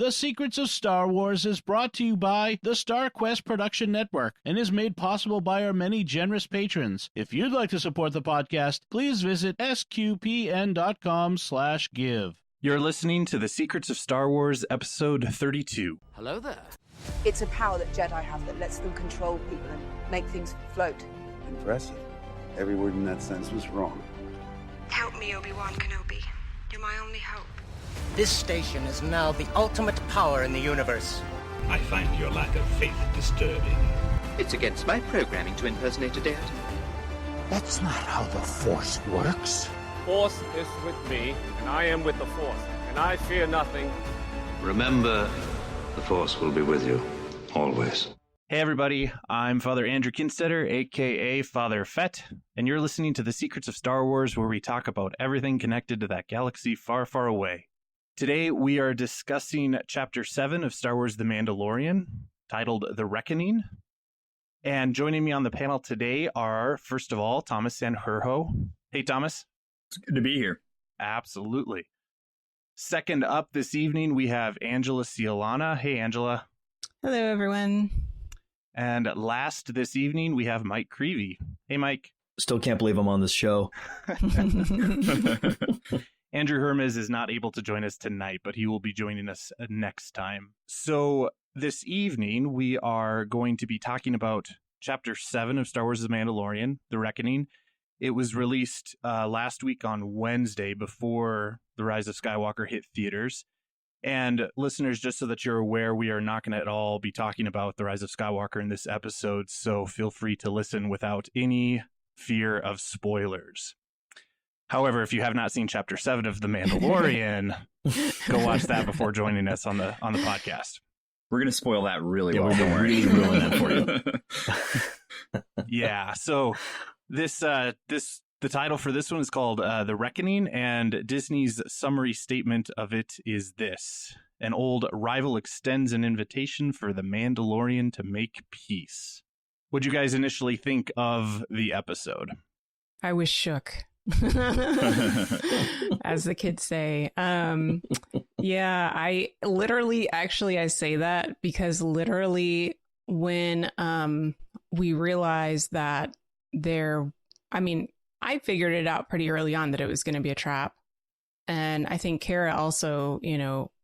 The Secrets of Star Wars is brought to you by the StarQuest Production Network and is made possible by our many generous patrons. If you'd like to support the podcast, please visit sqpn.com/give. You're listening to The Secrets of Star Wars, Episode 32. Hello there. It's a power that Jedi have that lets them control people and make things float. Impressive. Every word in that sentence was wrong. Help me, Obi-Wan Kenobi. You're my only hope. This station is now the ultimate power in the universe. I find your lack of faith disturbing. It's against my programming to impersonate a deity. That's not how the Force works. Force is with me, and I am with the Force, and I fear nothing. Remember, the Force will be with you, always. Hey everybody, I'm Father Andrew Kinstetter, aka Father Fett, and you're listening to The Secrets of Star Wars, where we talk about everything connected to that galaxy far, far away. Today we are discussing Chapter 7 of Star Wars The Mandalorian, titled The Reckoning. And joining me on the panel today are, first of all, Thomas Sanjurjo. Hey Thomas. It's good to be here. Absolutely. Second up this evening, we have Angela Ciolana. Hey Angela. Hello everyone. And last this evening, we have Mike Creevy. Hey, Mike. Still can't believe I'm on this show. Andrew Hermes is not able to join us tonight, but he will be joining us next time. So this evening, we are going to be talking about Chapter 7 of Star Wars The Mandalorian, The Reckoning. It was released last week on Wednesday before The Rise of Skywalker hit theaters. And listeners, just so that you're aware, we are not going to at all be talking about The Rise of Skywalker in this episode, so feel free to listen without any fear of spoilers. However, if you have not seen Chapter 7 of The Mandalorian, go watch that before joining us on the podcast. We're going to spoil that really well. We're really ruin that for you. Yeah, so the title for this one is called The Reckoning, and Disney's summary statement of it is this: an old rival extends an invitation for the Mandalorian to make peace. What'd you guys initially think of the episode? I was shook, as the kids say. Yeah, I say that because literally when we realized that I figured it out pretty early on that it was going to be a trap. And I think Kara also,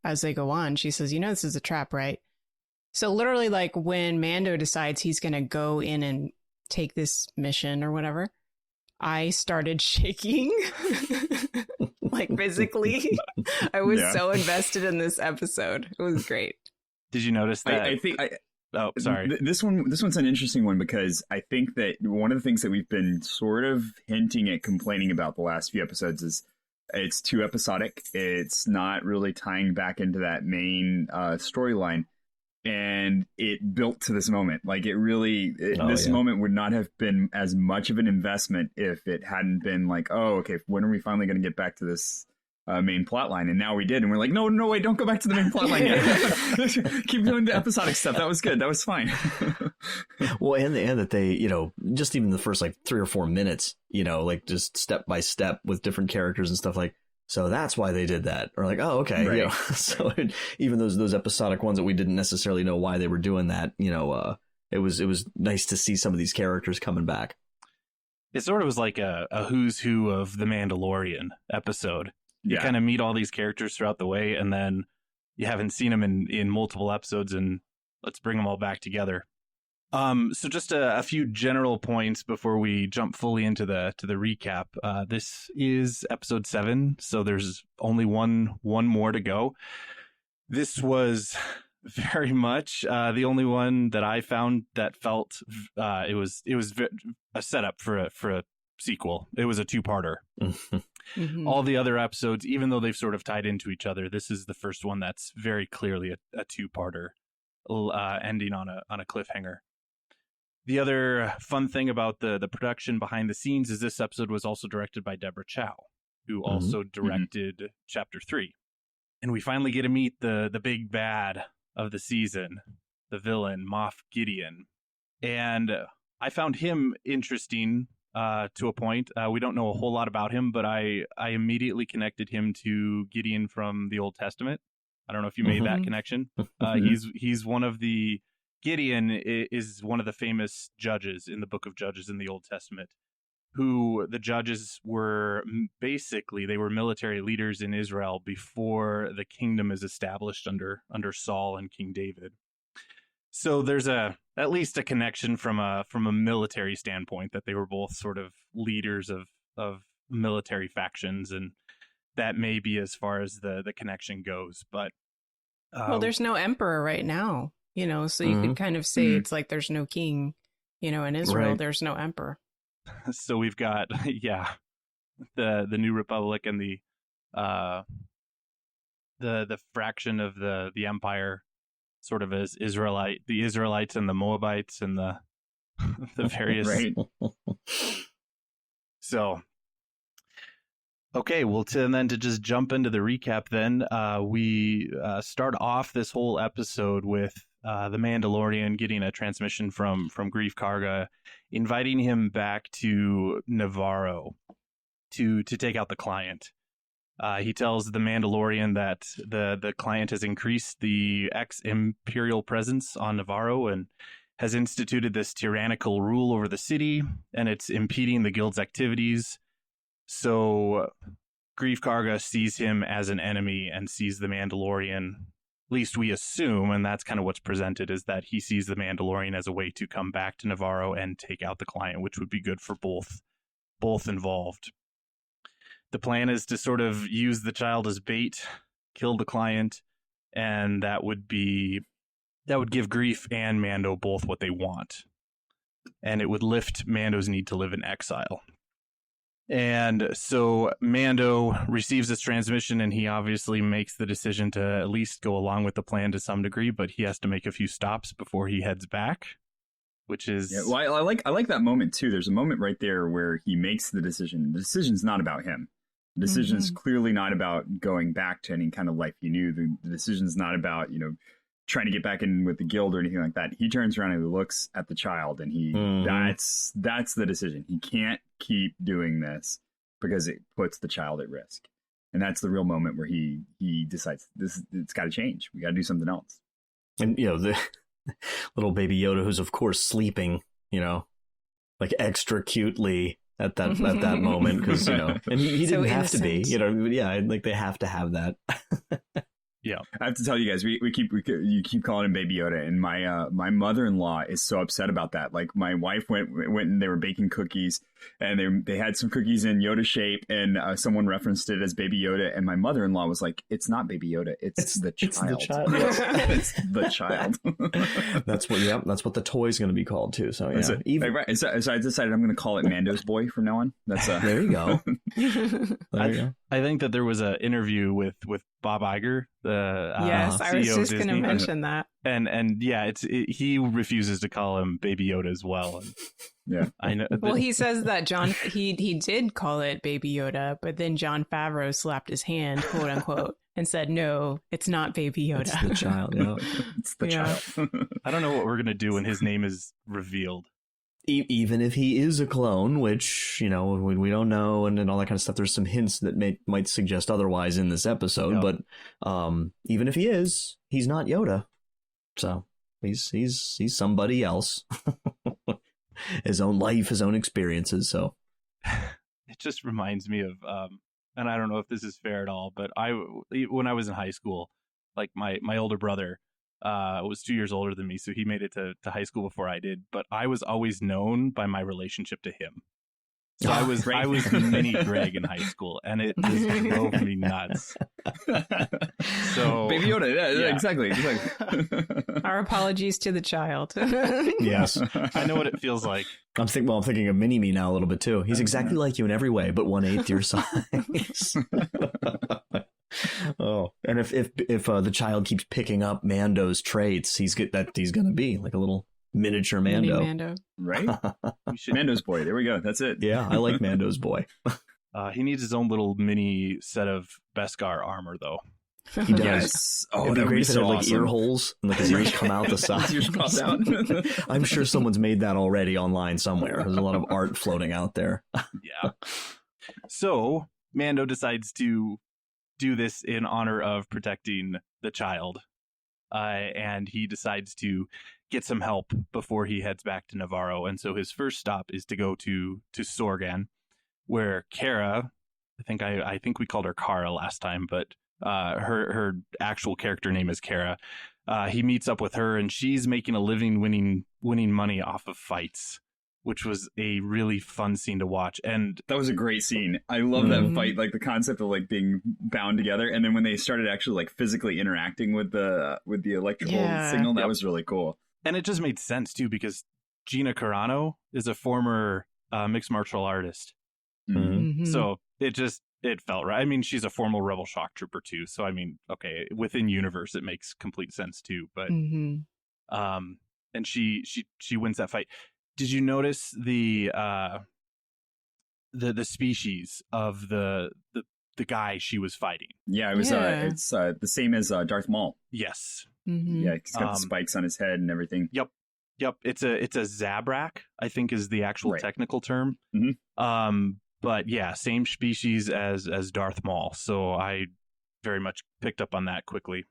as they go on, she says, this is a trap, right? So literally, like when Mando decides he's going to go in and take this mission or whatever, I started shaking, like physically. I was so invested in this episode. It was great. Did you notice that? I think Oh, sorry. This one's an interesting one because I think that one of the things that we've been sort of hinting at, complaining about the last few episodes is it's too episodic. It's not really tying back into that main storyline. And it built to this moment. Like this moment would not have been as much of an investment if it hadn't been like, oh, okay, when are we finally going to get back to this main plot line? And now we did, and we're like, no, wait, don't go back to the main plot line yet. Keep doing the episodic stuff. That was good. That was fine. Well, and that they, just even the first like 3 or 4 minutes, like just step by step with different characters and stuff, like, so that's why they did that. Or like, oh, okay. Right. So even those episodic ones that we didn't necessarily know why they were doing that, it was nice to see some of these characters coming back. It sort of was like a who's who of the Mandalorian episode. You kind of meet all these characters throughout the way, and then you haven't seen them in multiple episodes, and let's bring them all back together. So just a few general points before we jump fully into the recap. This is episode 7, so there's only one more to go. This was very much the only one that I found that felt it was a setup for a sequel. It was a 2-parter. Mm-hmm. All the other episodes, even though they've sort of tied into each other, this is the first one that's very clearly a 2-parter, ending on a cliffhanger. The other fun thing about the production behind the scenes is this episode was also directed by Deborah Chow, who also directed Chapter 3. And we finally get to meet the big bad of the season, the villain, Moff Gideon. And I found him interesting to a point. We don't know a whole lot about him, but I immediately connected him to Gideon from the Old Testament. I don't know if you made that connection. He's one of the Gideon is one of the famous judges in the Book of Judges in the Old Testament, who the judges were basically, they were military leaders in Israel before the kingdom is established under Saul and King David. So there's at least a connection from a military standpoint, that they were both sort of leaders of military factions, and that may be as far as the connection goes. But well, there's no emperor right now, so you could kind of say it's like there's no king, in Israel. Right. There's no emperor. So we've got the New Republic and the fraction of the empire, sort of as the Israelites and the Moabites and the various. Right. So, okay, well, then to just jump into the recap, then we start off this whole episode with the Mandalorian getting a transmission from Greef Karga, inviting him back to Navarro to take out the client. He tells the Mandalorian that the client has increased the ex-Imperial presence on Navarro and has instituted this tyrannical rule over the city, and it's impeding the guild's activities. So Greef Karga sees him as an enemy and sees the Mandalorian, at least we assume, and that's kind of what's presented, is that he sees the Mandalorian as a way to come back to Navarro and take out the client, which would be good for both involved. The plan is to sort of use the child as bait, kill the client, and that would give Greef and Mando both what they want. And it would lift Mando's need to live in exile. And so Mando receives this transmission, and he obviously makes the decision to at least go along with the plan to some degree, but he has to make a few stops before he heads back, which is... Yeah, well, I like that moment, too. There's a moment right there where he makes the decision. The decision's not about him. The decision is clearly not about going back to any kind of life he knew. The decision's not about, trying to get back in with the guild or anything like that. He turns around and he looks at the child, and that's the decision. He can't keep doing this because it puts the child at risk. And that's the real moment where he decides it's got to change. We got to do something else. And, the little baby Yoda, who's of course sleeping, like extra cutely at that moment, because and he didn't have to be, like they have to have that. Yeah, I have to tell you guys, you keep calling him Baby Yoda, and my mother-in-law is so upset about that. Like, my wife went and they were baking cookies, and they had some cookies in Yoda shape, and someone referenced it as Baby Yoda, and my mother-in-law was like, "It's not Baby Yoda, it's the child. It's the child. It's the child." That's what the toy's going to be called too. So yeah, right. So I decided I'm going to call it Mando's Boy from now on. That's there you go. I think that there was an interview with Bob Iger, the yes, CEO I was just going to mention that. And yeah, he refuses to call him Baby Yoda as well. And yeah, I know. Well, he says that he did call it Baby Yoda, but then Jon Favreau slapped his hand, quote unquote, and said, "No, it's not Baby Yoda. It's the child. Yeah, it's the child." I don't know what we're gonna do when his name is revealed. Even if he is a clone, which, we don't know, and all that kind of stuff, there's some hints that might suggest otherwise in this episode. Yep. But even if he is, he's not Yoda. So he's somebody else. His own life, his own experiences. So it just reminds me of, and I don't know if this is fair at all, but when I was in high school, like my older brother was 2 years older than me, so he made it to high school before I did, but I was always known by my relationship to him. So I was mini Greg in high school, and it just drove me nuts. So Baby Yoda, yeah. Exactly. Our apologies to the child. Yes, I know what it feels like. I'm thinking of Mini-Me now a little bit too. He's exactly like you in every way, but 1/8 your size. Oh, and if the child keeps picking up Mando's traits, he's going to be like a little miniature Mando. Mando. Right? Mando's Boy. There we go. That's it. Yeah, I like Mando's Boy. He needs his own little mini set of Beskar armor, though. He does. Yes. Oh, it'd be great if it had awesome. like ear holes and like his ears come out the side. Ears pop out. I'm sure someone's made that already online somewhere. There's a lot of art floating out there. Yeah. So Mando decides to do this in honor of protecting the child, and he decides to get some help before he heads back to Navarro. And so his first stop is to go to Sorgan, where Kara, I think we called her Kara last time, but her actual character name is Kara. He meets up with her, and she's making a living winning money off of fights, which was a really fun scene to watch. And that was a great scene. I love that fight, like the concept of like being bound together, and then when they started actually like physically interacting with the electrical signal, that was really cool. And it just made sense too, because Gina Carano is a former mixed martial artist. So it felt right. I mean, she's a former Rebel shock trooper too. So I mean, okay, within universe, it makes complete sense too. But and she wins that fight. Did you notice the species of the guy she was fighting? Yeah, it was. It's the same as Darth Maul. Yes. Yeah, he's got the spikes on his head and everything. Yep. It's a Zabrak, I think, is the actual technical term. But yeah, same species as Darth Maul. So I very much picked up on that quickly.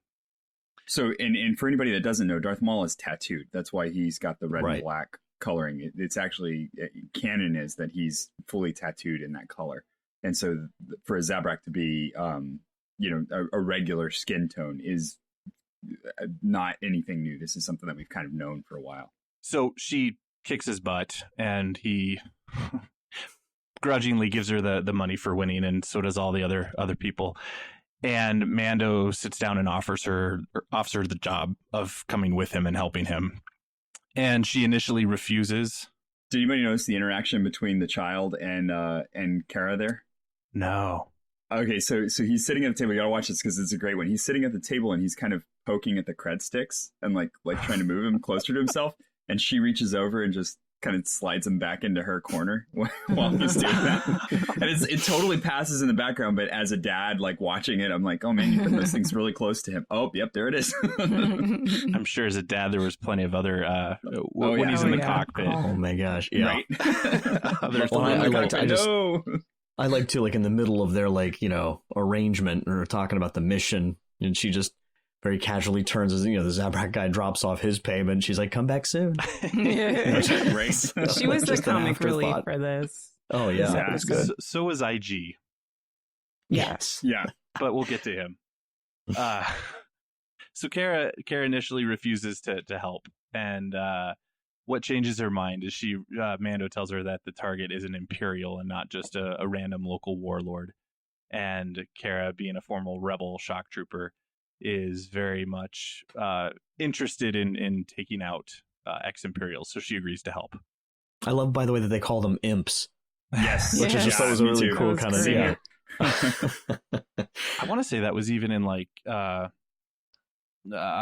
So, and for anybody that doesn't know, Darth Maul is tattooed. That's why he's got the red and black coloring. It's actually, canon is that he's fully tattooed in that color. And so for a Zabrak to be, a regular skin tone is not anything new. This is something that we've kind of known for a while. So she kicks his butt, and he grudgingly gives her the money for winning, and so does all the other people. And Mando sits down and offers her the job of coming with him and helping him. And she initially refuses. Did anybody notice the interaction between the child and Kara there? No. Okay, so he's sitting at the table. You gotta watch this because it's a great one. He's sitting at the table and he's kind of poking at the cred sticks and like trying to move him closer to himself. And she reaches over and just kind of slides him back into her corner while he's doing that. And it totally passes in the background, but as a dad, like watching it, I'm like, oh man, you put those things really close to him. Oh, yep, there it is. I'm sure as a dad, there was plenty of other when he's in the cockpit. Oh my gosh, yeah. Right. I like to, like, in the middle of their, like, arrangement or talking about the mission, and she just very casually turns as, the Zabrak guy drops off his payment. She's like, come back soon. Right. She was the comic relief for this. Oh, yeah. That was good. So was IG. Yes. Yeah. But we'll get to him. So Kara initially refuses to help. And what changes her mind is Mando tells her that the target is an Imperial and not just a random local warlord. And Kara, being a former Rebel shock trooper, is very much interested in taking out ex-Imperials, so she agrees to help. I love, by the way, that they call them imps. Yes. Which I just thought was a really cool kind of, I want to say that was even in like I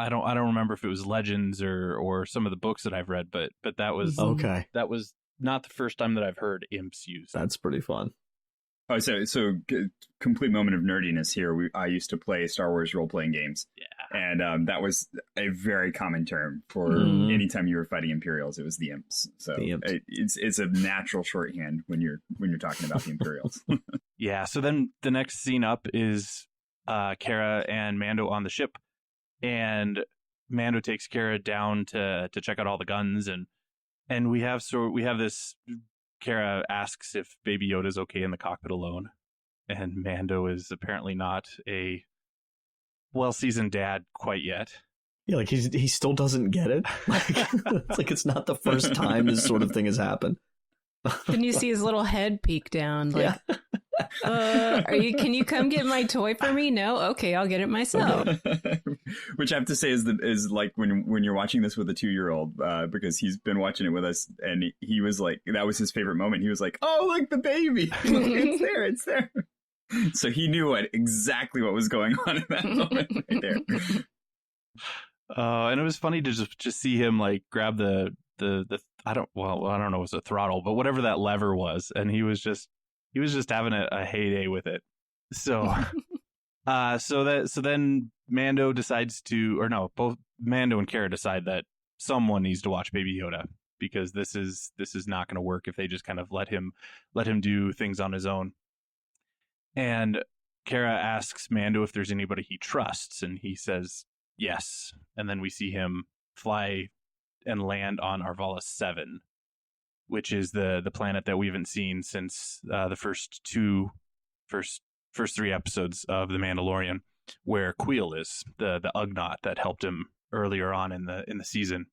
don't remember if it was Legends or some of the books that I've read, but that was that was not the first time that I've heard imps used. That's pretty fun. Oh, so complete moment of nerdiness here. I used to play Star Wars role-playing games. Yeah. And that was a very common term for anytime you were fighting Imperials. It was the imps. So the imps. It's a natural shorthand when you're talking about the Imperials. Yeah. So then the next scene up is Kara and Mando on the ship, and Mando takes Kara down to check out all the guns, and we have this. Kara asks if Baby Yoda's okay in the cockpit alone, and Mando is apparently not a well-seasoned dad quite yet. Yeah, like he still doesn't get it. Like it's not the first time this sort of thing has happened. Can you see his little head peek down? Like, can you come get my toy for me? No, okay, I'll get it myself. Which I have to say is like when you're watching this with a 2-year-old, because he's been watching it with us, and he was like, that was his favorite moment. He was like, "Oh, look, the baby! It's there." So he knew exactly what was going on in that moment right there. And it was funny to just see him like grab the I don't know if it was a throttle, but whatever that lever was, and he was just having a heyday with it. So so then Mando decides both Mando and Kara decide that someone needs to watch Baby Yoda, because this is not going to work if they just kind of let him do things on his own. And Kara asks Mando if there's anybody he trusts, and he says yes. And then we see him fly and land on Arvala 7, which is the planet that we haven't seen since the first three episodes of The Mandalorian, where Queel is, the Ugnaught that helped him earlier on in the season.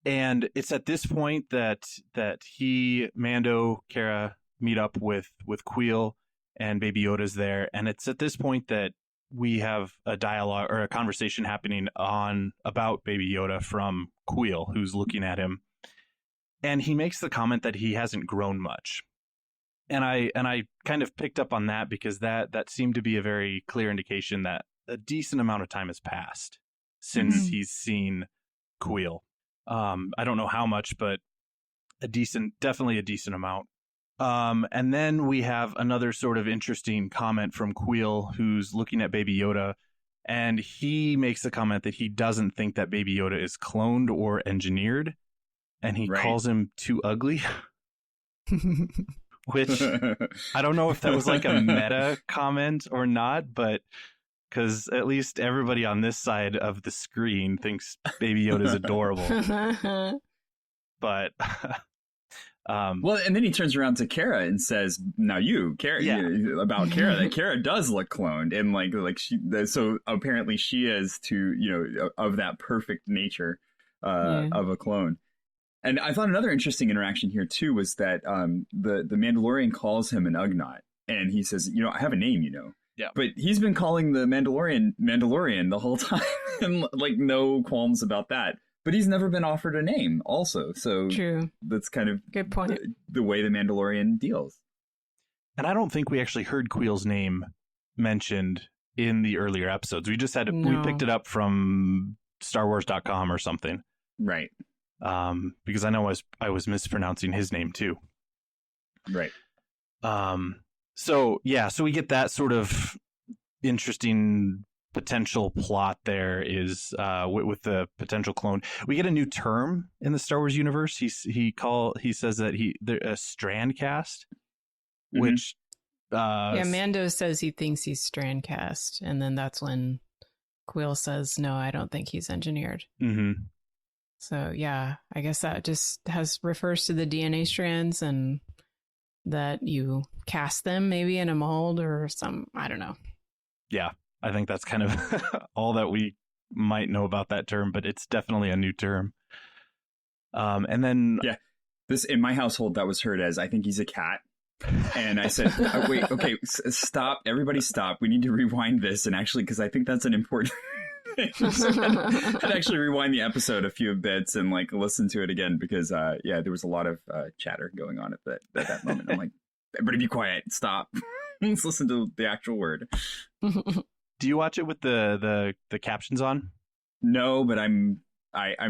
And it's at this point that Mando, Kara meet up with Queel, and Baby Yoda's there. And it's at this point that we have a dialogue or a conversation happening about Baby Yoda from Queel, who's looking at him. And he makes the comment that he hasn't grown much. And I kind of picked up on that because that seemed to be a very clear indication that a decent amount of time has passed since he's seen Queel. I don't know how much, but definitely a decent amount. And then we have another sort of interesting comment from Queel, who's looking at Baby Yoda, and he makes the comment that he doesn't think that Baby Yoda is cloned or engineered, and he calls him too ugly. Which I don't know if that was like a meta comment or not, but because at least everybody on this side of the screen thinks Baby Yoda's adorable. But well, and then he turns around to Kara and says, "Now Kara, about Kara, that Kara does look cloned, and like she, so apparently she is of that perfect nature of a clone." And I thought another interesting interaction here too was that the Mandalorian calls him an Ugnaught, and he says, "I have a name, Yeah. But he's been calling the Mandalorian the whole time, and like no qualms about that. But he's never been offered a name also. So true. That's kind of good point. The way the Mandalorian deals. And I don't think we actually heard Queel's name mentioned in the earlier episodes. We just we picked it up from StarWars.com or something. Right. Because I know I was mispronouncing his name too. Right. So we get that sort of interesting potential plot there is with the potential clone. We get a new term in the Star Wars universe. He says that they're a strand cast, which Mando says he thinks he's strand cast, and then that's when Queel says, "No, I don't think he's engineered." Mm-hmm. So yeah, I guess that just refers to the DNA strands and that you cast them maybe in a mold or I don't know. Yeah, I think that's kind of all that we might know about that term, but it's definitely a new term. And then this in my household that was heard as, "I think he's a cat." And I said, wait, okay, stop, everybody stop. We need to rewind this. And actually, because I think that's an important so I'd actually rewind the episode a few bits and like listen to it again because there was a lot of chatter going on at that moment. I'm like, everybody be quiet, stop. Let's listen to the actual word. Do you watch it with the captions on? No, but I'm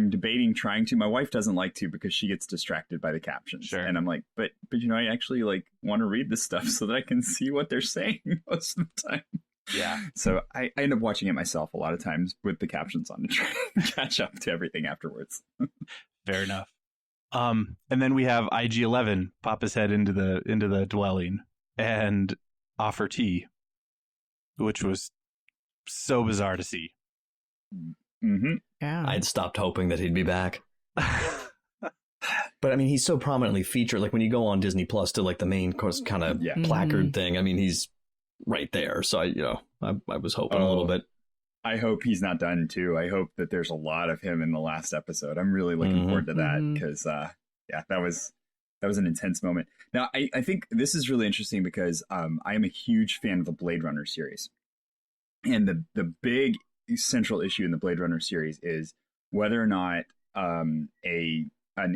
debating trying to. My wife doesn't like to because she gets distracted by the captions. Sure. And I'm like, but I actually like want to read this stuff so that I can see what they're saying most of the time. Yeah. So I end up watching it myself a lot of times with the captions on to try and catch up to everything afterwards. Fair enough. And then we have IG-11 pop his head into the dwelling and offer tea, which was so bizarre to see. Mm-hmm. Yeah. I'd stopped hoping that he'd be back. But I mean, he's so prominently featured. Like when you go on Disney Plus to like the main course kind of placard thing, I mean, he's right there. So I was hoping a little bit. I hope he's not done too. I hope that there's a lot of him in the last episode. I'm really looking forward to that because that was an intense moment. Now I think this is really interesting because I am a huge fan of the Blade Runner series, and the big central issue in the Blade Runner series is whether or not an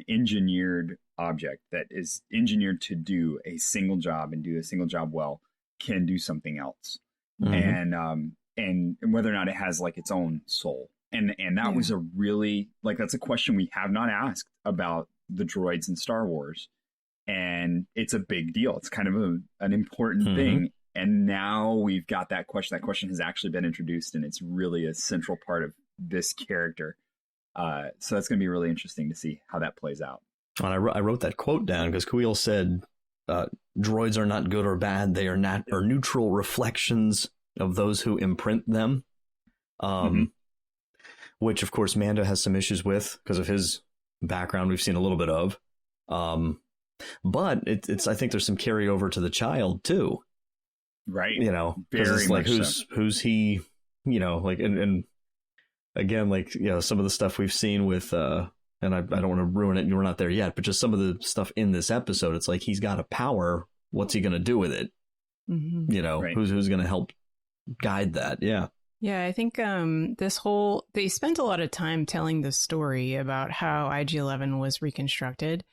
engineered object that is engineered to do a single job and do a single job well can do something else, and whether or not it has like its own soul, and that was a really that's a question we have not asked about the droids in Star Wars, and it's a big deal. It's kind of an important thing, and now we've got that question. That question has actually been introduced, and it's really a central part of this character. So that's going to be really interesting to see how that plays out. And I wrote that quote down because Queel said droids are not good or bad. They are neutral reflections of those who imprint them. Which, of course, Mando has some issues with because of his background. We've seen a little bit of. But it's I think there's some carryover to the child, too. Right. You know, because it's like, who's he, you know, like, and again, like, you know, some of the stuff we've seen with, and I don't want to ruin it, we're not there yet, but just some of the stuff in this episode, it's like, he's got a power. What's he going to do with it? You know, who's going to help guide that? Yeah. Yeah, I think they spent a lot of time telling the story about how IG-11 was reconstructed.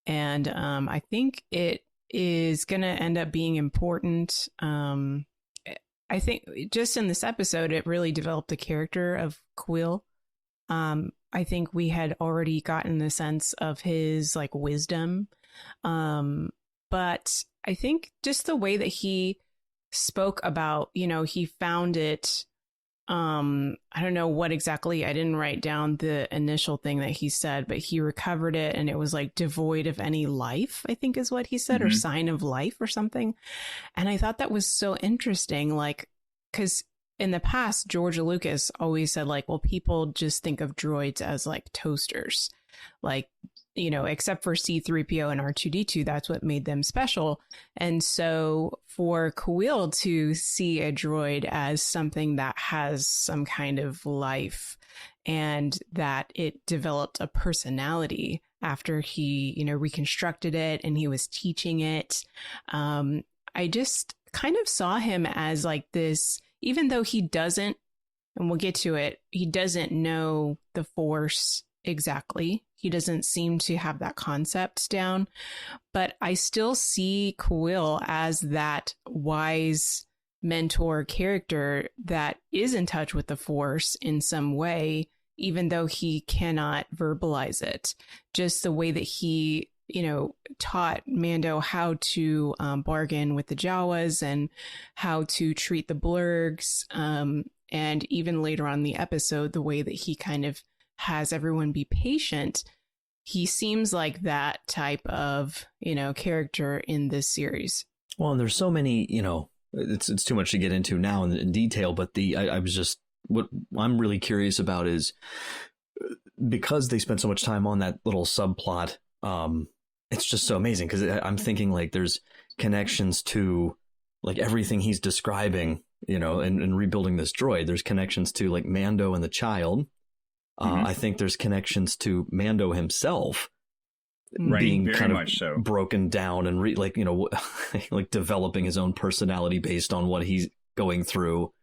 And I think it is going to end up being important. I think just in this episode, it really developed the character of Quill. I think we had already gotten the sense of his like wisdom. But I think just the way that he spoke about, you know, he found it. I don't know what exactly, I didn't write down the initial thing that he said, but he recovered it and it was like devoid of any life, I think is what he said, or sign of life or something. And I thought that was so interesting, like, because in the past, George Lucas always said like, well, people just think of droids as like toasters, like, you know, except for C-3PO and R2-D2, that's what made them special. And so for Quill to see a droid as something that has some kind of life and that it developed a personality after he, you know, reconstructed it and he was teaching it, I just kind of saw him as like this, even though he doesn't, and we'll get to it, he doesn't know the Force exactly. He doesn't seem to have that concept down, but I still see Quill as that wise mentor character that is in touch with the Force in some way, even though he cannot verbalize it. Just the way that he, you know, taught Mando how to bargain with the Jawas and how to treat the blurgs. And even later on in the episode, the way that he kind of has everyone be patient. He seems like that type of, you know, character in this series. Well, and there's so many, you know, it's too much to get into now in detail, but I was just, what I'm really curious about is because they spent so much time on that little subplot, it's just so amazing because I'm thinking like there's connections to like everything he's describing, you know, and rebuilding this droid. There's connections to like Mando and the child. I think there's connections to Mando himself being very kind of much so. broken down and like, you know, like developing his own personality based on what he's going through.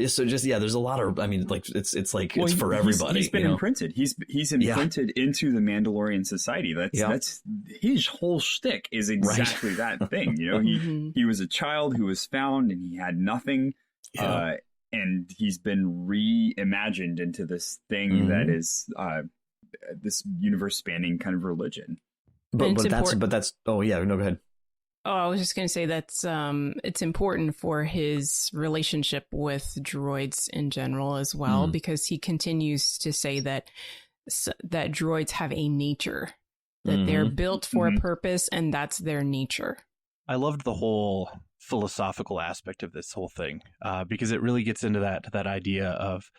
So just, yeah, there's a lot of, I mean, like it's like, well, it's for everybody. He's been imprinted. He's imprinted into the Mandalorian society. That's his whole shtick is exactly that thing. You know, he was a child who was found and he had nothing. And he's been reimagined into this thing that is this universe-spanning kind of religion. But that's oh yeah, no, go ahead. Oh, I was just going to say that's it's important for his relationship with droids in general as well, because he continues to say that droids have a nature, that they're built for a purpose, and that's their nature. I loved the whole philosophical aspect of this whole thing because it really gets into that idea of,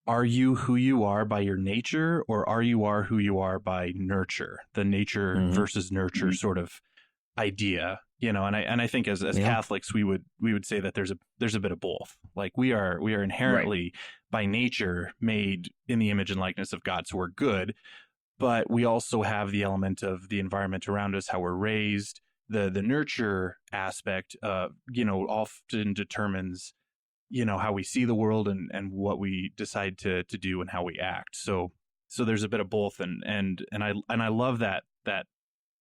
are you who you are by your nature, or are you who you are by nurture, the nature versus nurture sort of idea, you know? And I think as Catholics, we would say that there's a bit of both. Like we are inherently by nature made in the image and likeness of God, so we're good, but we also have the element of the environment around us, how we're raised. The nurture aspect, you know, often determines, you know, how we see the world and what we decide to do and how we act. So there's a bit of both, and I love that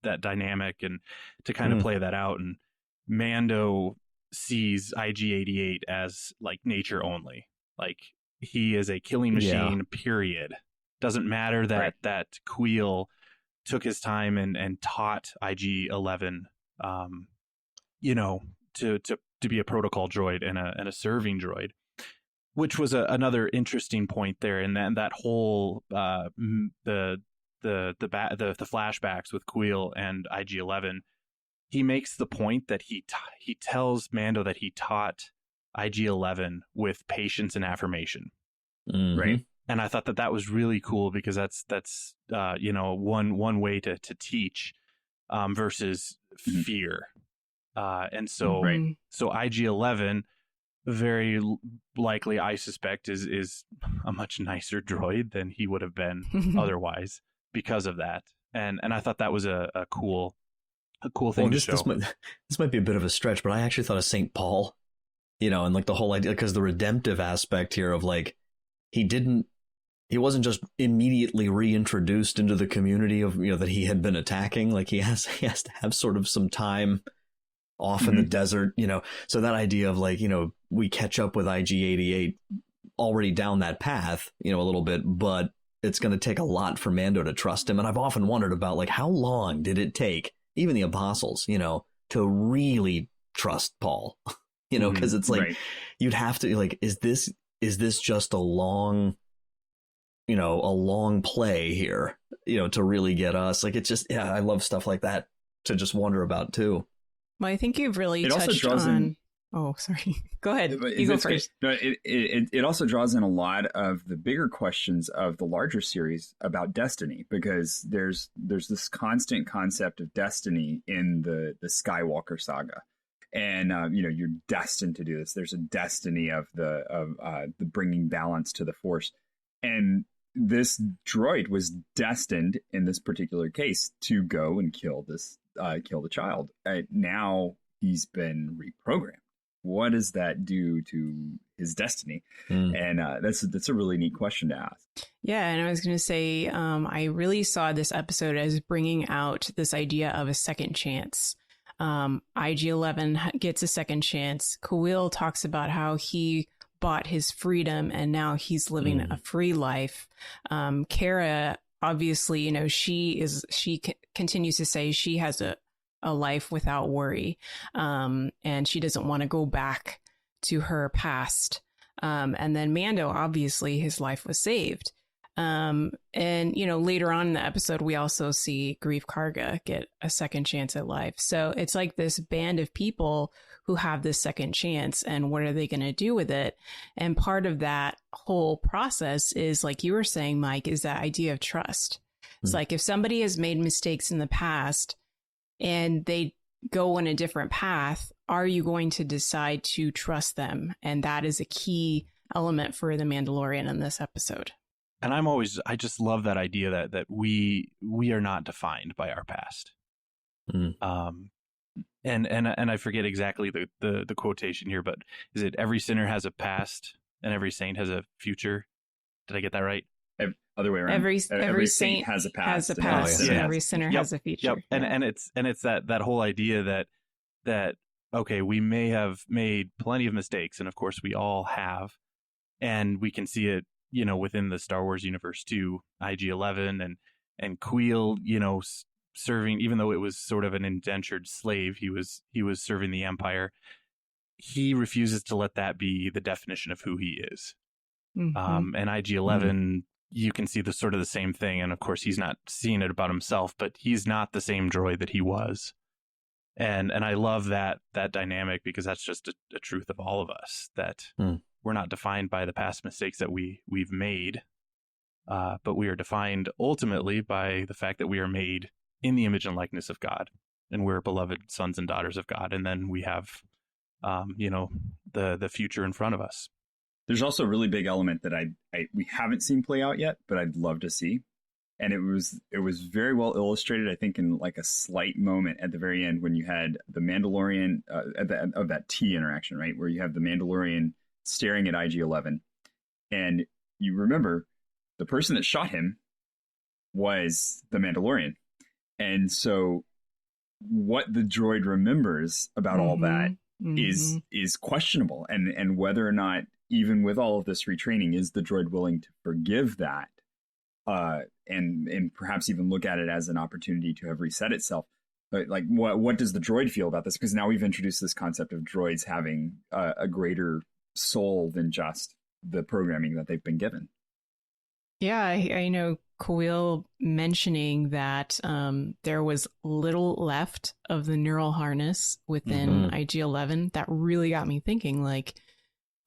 dynamic, and to kind of play that out. And Mando sees IG-88 as like nature only, like he is a killing machine. Period. Doesn't matter that Quill took his time and taught IG-11. You know, to be a protocol droid and a serving droid, which was another interesting point there. And then that whole the flashbacks with Quill and IG-11, he makes the point that he tells Mando that he taught IG-11 with patience and affirmation, right? And I thought that was really cool because that's one way to teach versus fear, and so so IG-11 very likely, I suspect, is a much nicer droid than he would have been otherwise because of that, and I thought that was a cool thing to show. This might be a bit of a stretch, but I actually thought of St. Paul, and like the whole idea, because the redemptive aspect here of like he wasn't just immediately reintroduced into the community of that he had been attacking. Like he has to have sort of some time off in the desert, so that idea of like we catch up with IG-88 already down that path, a little bit, but it's going to take a lot for Mando to trust him. And I've often wondered about like how long did it take even the apostles, to really trust Paul, because it's like you'd have to like, is this just a long play here, to really get us? Like, it's just, I love stuff like that to just wonder about too. Well, I think you've really touched on. Oh, sorry. Go ahead. You go first. No, it also draws in a lot of the bigger questions of the larger series about destiny, because there's this constant concept of destiny in the Skywalker saga. And you're destined to do this. There's a destiny of the bringing balance to the Force, and this droid was destined in this particular case to go and kill the child. Now he's been reprogrammed. What does that do to his destiny? And that's a really neat question to ask. Yeah, and I was going to say, I really saw this episode as bringing out this idea of a second chance. IG-11 gets a second chance. Kuil talks about how he bought his freedom and now he's living a free life. Kara, obviously, she continues to say she has a life without worry, and she doesn't want to go back to her past. And then Mando, obviously, his life was saved. And later on in the episode, we also see Grief Karga get a second chance at life. So it's like this band of people who have this second chance, and what are they going to do with it? And part of that whole process is, like you were saying, Mike, is that idea of trust. It's like if somebody has made mistakes in the past and they go on a different path, are you going to decide to trust them? And that is a key element for the Mandalorian in this episode. And I just love that idea that we are not defined by our past. And I forget exactly the quotation here, but is it every sinner has a past and every saint has a future? Did I get that right? Other way around. Every saint has a past, and every sinner has a future. Yep. And it's that whole idea that okay, we may have made plenty of mistakes, and of course we all have, and we can see it, within the Star Wars universe too. IG-11 and Kuil, serving, even though it was sort of an indentured slave, he was serving the Empire. He refuses to let that be the definition of who he is. And IG-11, you can see the same thing. And of course, he's not seeing it about himself, but he's not the same droid that he was. And I love that dynamic, because that's just a truth of all of us, that we're not defined by the past mistakes that we've made, but we are defined ultimately by the fact that we are made in the image and likeness of God, and we're beloved sons and daughters of God. And then we have, the future in front of us. There's also a really big element that we haven't seen play out yet, but I'd love to see. And it was very well illustrated, I think, in like a slight moment at the very end when you had the Mandalorian of that T interaction, right? Where you have the Mandalorian staring at IG-11. And you remember the person that shot him was the Mandalorian. And so what the droid remembers about all that is questionable. And whether or not, even with all of this retraining, is the droid willing to forgive that? And perhaps even look at it as an opportunity to have reset itself. But like, what does the droid feel about this? Because now we've introduced this concept of droids having a greater soul than just the programming that they've been given. Yeah, I know Quill mentioning that there was little left of the neural harness within IG-11, that really got me thinking, like,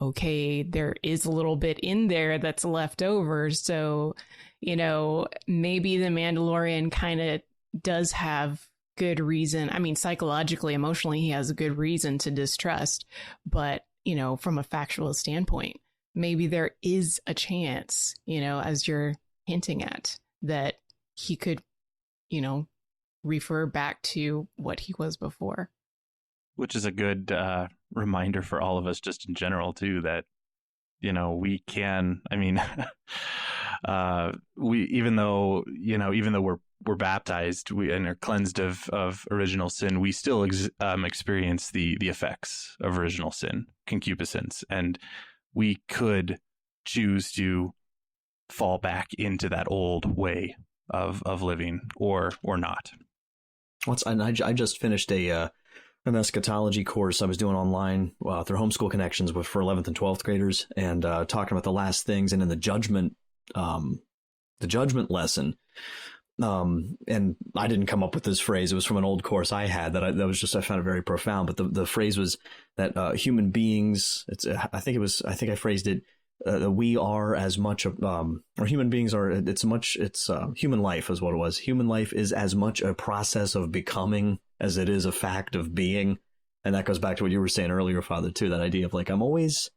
okay, there is a little bit in there that's left over. So, you know, maybe the Mandalorian kind of does have good reason. I mean, psychologically, emotionally, he has a good reason to distrust. But, you know, from a factual standpoint, maybe there is a chance, you know, as you're hinting at, that he could, you know, refer back to what he was before. Which is a good reminder for all of us just in general, too, that, you know, we can, I mean, even though we're baptized and are cleansed of original sin, we still experience the effects of original sin, concupiscence, and we could choose to fall back into that old way of living or not. I just finished an eschatology course I was doing online through Homeschool Connections for 11th and 12th graders, and talking about the last things, and in the judgment lesson. And I didn't come up with this phrase. It was from an old course I had I found it very profound. But the phrase was that human beings, I think I phrased it, that we are as much or human beings are, human life is what it was. Human life is as much a process of becoming as it is a fact of being. And that goes back to what you were saying earlier, Father, too, that idea of like, I'm always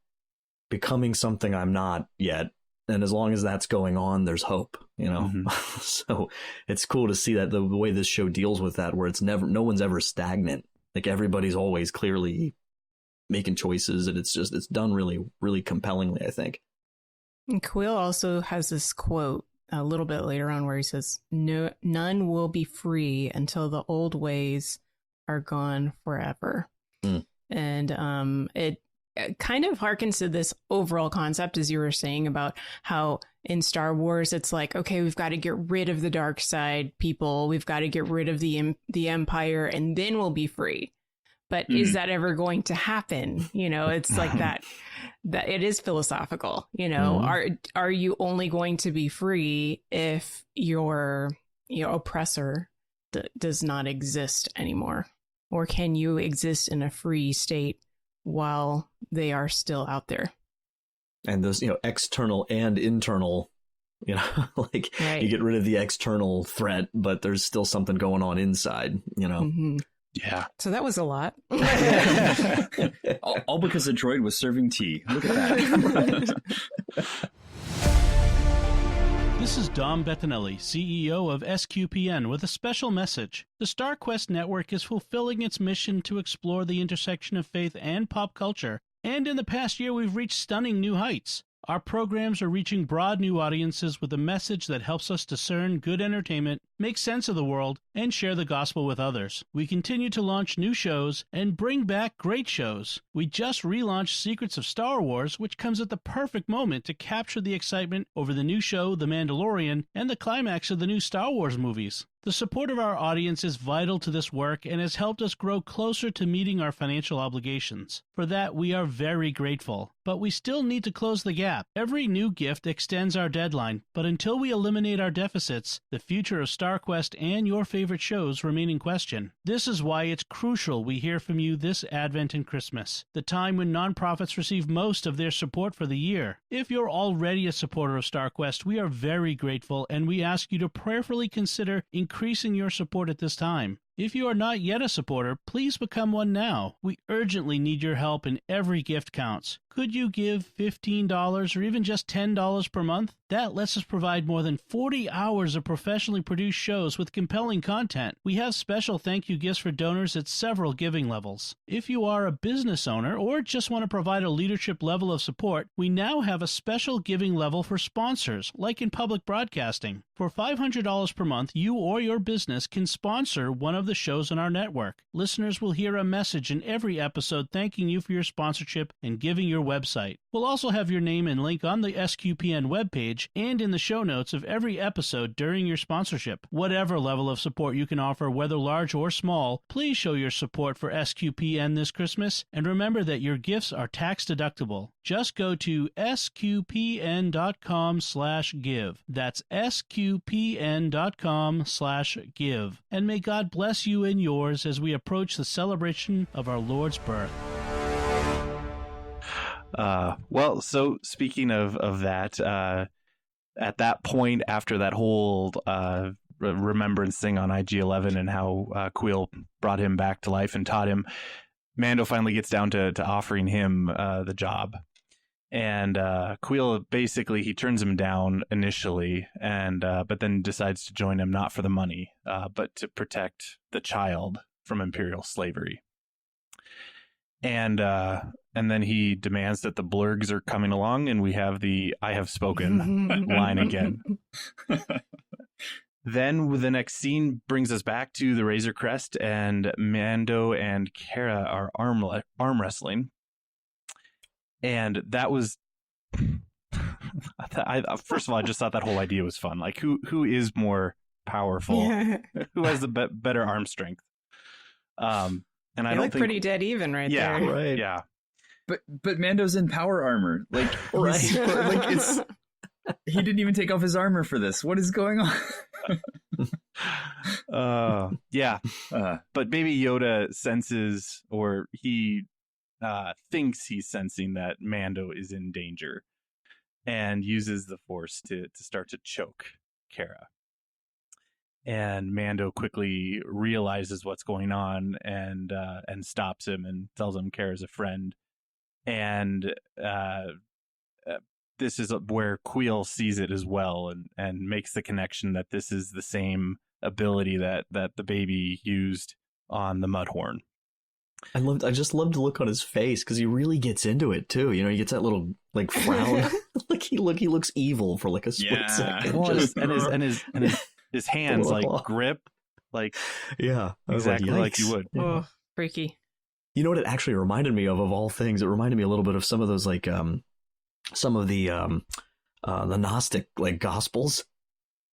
becoming something I'm not yet. And as long as that's going on, there's hope, you know? So it's cool to see that the way this show deals with that, where no one's ever stagnant. Like, everybody's always clearly making choices, and it's done really, really compellingly, I think. And Quill also has this quote a little bit later on where he says, none will be free until the old ways are gone forever. And it kind of harkens to this overall concept, as you were saying, about how in Star Wars, it's like, okay, we've got to get rid of the dark side people. We've got to get rid of the Empire, and then we'll be free. But is that ever going to happen? You know, it's like that it is philosophical, you know, are you only going to be free if your oppressor does not exist anymore? Or can you exist in a free state while they are still out there? And those, you know, external and internal, you know, like you get rid of the external threat, but there's still something going on inside, you know? Yeah. So that was a lot. all because a droid was serving tea. Look at that. This is Dom Bettinelli, CEO of SQPN, with a special message. The StarQuest Network is fulfilling its mission to explore the intersection of faith and pop culture, and in the past year we've reached stunning new heights. Our programs are reaching broad new audiences with a message that helps us discern good entertainment, make sense of the world, and share the gospel with others. We continue to launch new shows and bring back great shows. We just relaunched Secrets of Star Wars, which comes at the perfect moment to capture the excitement over the new show, The Mandalorian, and the climax of the new Star Wars movies. The support of our audience is vital to this work and has helped us grow closer to meeting our financial obligations. For that, we are very grateful. But we still need to close the gap. Every new gift extends our deadline, but until we eliminate our deficits, the future of StarQuest and your favorite shows remain in question. This is why it's crucial we hear from you this Advent and Christmas, the time when nonprofits receive most of their support for the year. If you're already a supporter of StarQuest, we are very grateful, and we ask you to prayerfully consider increasing your support at this time. If you are not yet a supporter, please become one now. We urgently need your help, and every gift counts. Could you give $15 or even just $10 per month? That lets us provide more than 40 hours of professionally produced shows with compelling content. We have special thank you gifts for donors at several giving levels. If you are a business owner or just want to provide a leadership level of support, we now have a special giving level for sponsors, like in public broadcasting. For $500 per month, you or your business can sponsor one of of the shows on our network. Listeners will hear a message in every episode thanking you for your sponsorship and giving your website. We'll also have your name and link on the SQPN webpage and in the show notes of every episode during your sponsorship. Whatever level of support you can offer, whether large or small, please show your support for SQPN this Christmas, and remember that your gifts are tax deductible. Just go to sqpn.com/give. That's sqpn.com/give. And may God bless you and yours as we approach the celebration of our Lord's birth. Well, so speaking of that, at that point, after that whole remembrance thing on IG-11 and how Quill brought him back to life and taught him, Mando finally gets down to offering him the job. And Quill, basically, he turns him down initially, and but then decides to join him, not for the money, but to protect the child from imperial slavery. And then he demands that the blurgs are coming along, and we have the "I have spoken" line again. Then the next scene brings us back to the Razor Crest, and Mando and Cara are arm wrestling. And that was, first of all, I just thought that whole idea was fun. Like, who is more powerful? Yeah. Who has the better arm strength? And I don't think pretty dead even there. Right. Yeah. But Mando's in power armor. Like, right. He didn't even take off his armor for this. What is going on? Yeah. But maybe Yoda senses, or he thinks he's sensing that Mando is in danger, and uses the Force to start to choke Cara. And Mando quickly realizes what's going on and stops him and tells him Cara's a friend. And this is where Quill sees it as well, and makes the connection that this is the same ability that the baby used on the Mudhorn. I just loved the look on his face, because he really gets into it too. You know, he gets that little like frown, like he looks evil for like a split second. Well, and his hands like grip, like exactly like you would. Oh, freaky. You know what it actually reminded me of all things? It reminded me a little bit of some of those like some of the Gnostic like gospels.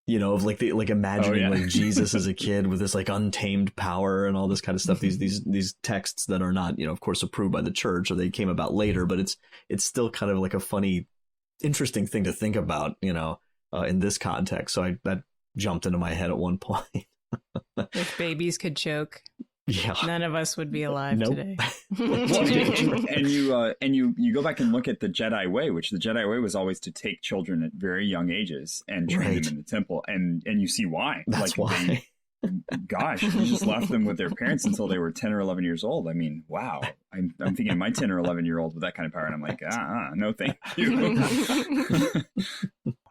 You know, of like imagining like Jesus as a kid with this like untamed power and all this kind of stuff. These texts that are not, you know, of course, approved by the church, or they came about later, but it's still kind of like a funny, interesting thing to think about, you know, in this context. So that jumped into my head at one point. If babies could choke, none of us would be alive today. And you go back and look at the Jedi way, which the Jedi way was always to take children at very young ages and train them in the temple, and you see why. That's why. Gosh, you just left them with their parents until they were 10 or 11 years old. I mean, wow. I'm thinking of my 10 or 11 year old with that kind of power, and I'm like, no, thank you.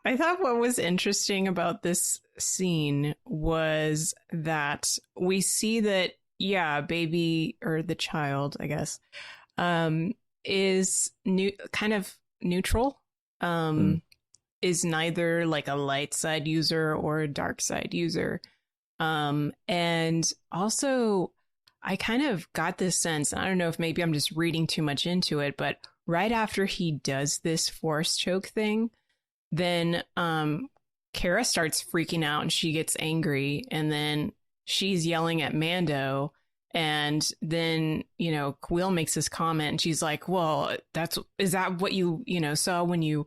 I thought what was interesting about this scene was that we see that, baby, or the child, I guess, is kind of neutral, is neither like a light side user or a dark side user. And also I kind of got this sense, I don't know if maybe I'm just reading too much into it, but right after he does this Force choke thing, then Cara starts freaking out and she gets angry, and then she's yelling at Mando, and then, you know, Quill makes this comment and she's like, well, is that what you saw when you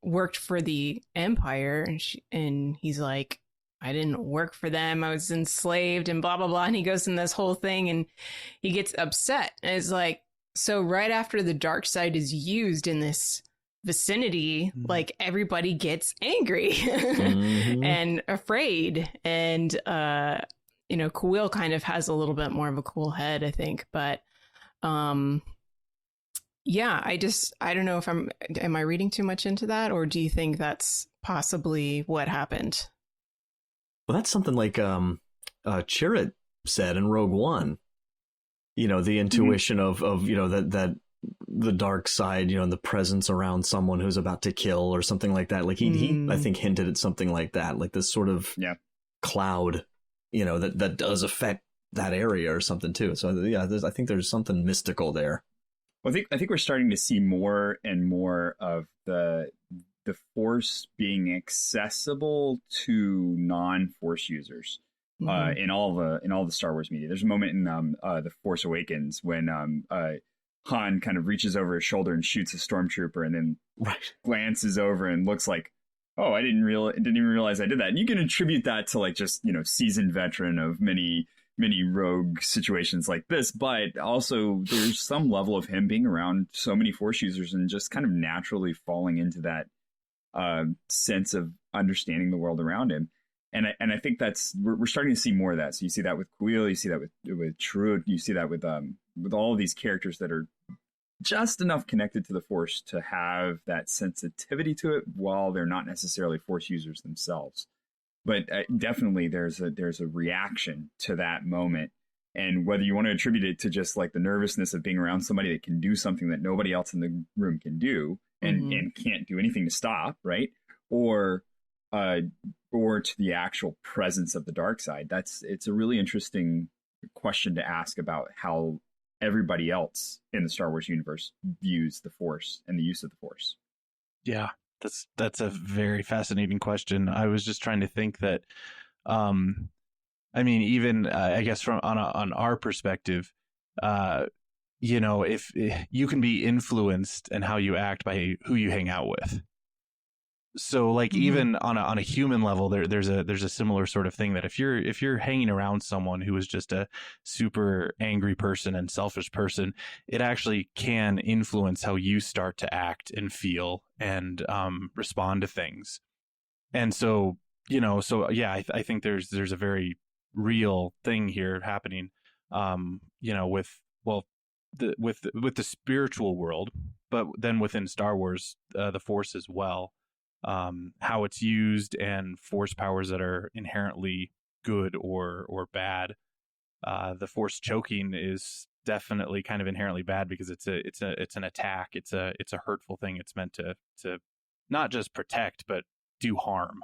worked for the Empire? And he's like, I didn't work for them, I was enslaved, and blah blah blah. And he goes in this whole thing and he gets upset, and it's like, so right after the dark side is used in this vicinity, like everybody gets angry and afraid, and you know, Quill kind of has a little bit more of a cool head, I think, but I don't know if am I reading too much into that, or do you think that's possibly what happened? Well, that's something like Chirrut said in Rogue One. You know, the intuition of you know, that the dark side, you know, and the presence around someone who's about to kill or something like that. Like he I think hinted at something like that, like this sort of cloud, that does affect that area or something too. So yeah, I think there's something mystical there. Well, I think we're starting to see more and more of the Force being accessible to non-Force users in all the Star Wars media. There's a moment in the Force Awakens when Han kind of reaches over his shoulder and shoots a stormtrooper, and then glances over and looks like, oh, I didn't even realize I did that. And you can attribute that to like just seasoned veteran of many rogue situations like this, but also there's some level of him being around so many Force users and just kind of naturally falling into that sense of understanding the world around him. And I think we're starting to see more of that. So you see that with Kuiil, you see that with Trud, you see that with all of these characters that are just enough connected to the Force to have that sensitivity to it while they're not necessarily Force users themselves. But definitely there's a reaction to that moment. And whether you want to attribute it to just like the nervousness of being around somebody that can do something that nobody else in the room can do and can't do anything to stop, right? Or to the actual presence of the dark side. It's a really interesting question to ask about how everybody else in the Star Wars universe views the Force and the use of the Force. Yeah. That's a very fascinating question. I was just trying to think that, I mean, even I guess from on our perspective, if you can be influenced in how you act by who you hang out with. So like even on a human level, there's a similar sort of thing that if you're hanging around someone who is just a super angry person and selfish person, it actually can influence how you start to act and feel and respond to things. And so yeah, I think there's a very real thing here happening, with the spiritual world, but then within Star Wars, the Force as well. How it's used and Force powers that are inherently good or bad. The Force choking is definitely kind of inherently bad because it's an attack. It's a hurtful thing. It's meant to not just protect but do harm.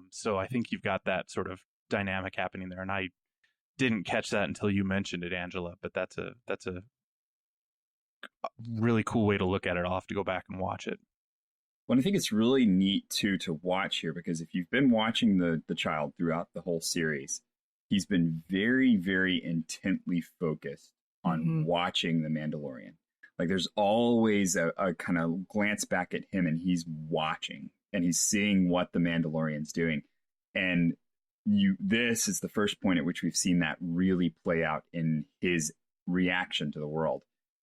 So I think you've got that sort of dynamic happening there, and I didn't catch that until you mentioned it, Angela. But that's a really cool way to look at it. I'll have to go back and watch it. Well, I think it's really neat too to watch here, because if you've been watching the child throughout the whole series, he's been very, very intently focused on watching the Mandalorian. Like there's always a kind of glance back at him, and he's watching and he's seeing what the Mandalorian's doing. And this is the first point at which we've seen that really play out in his reaction to the world.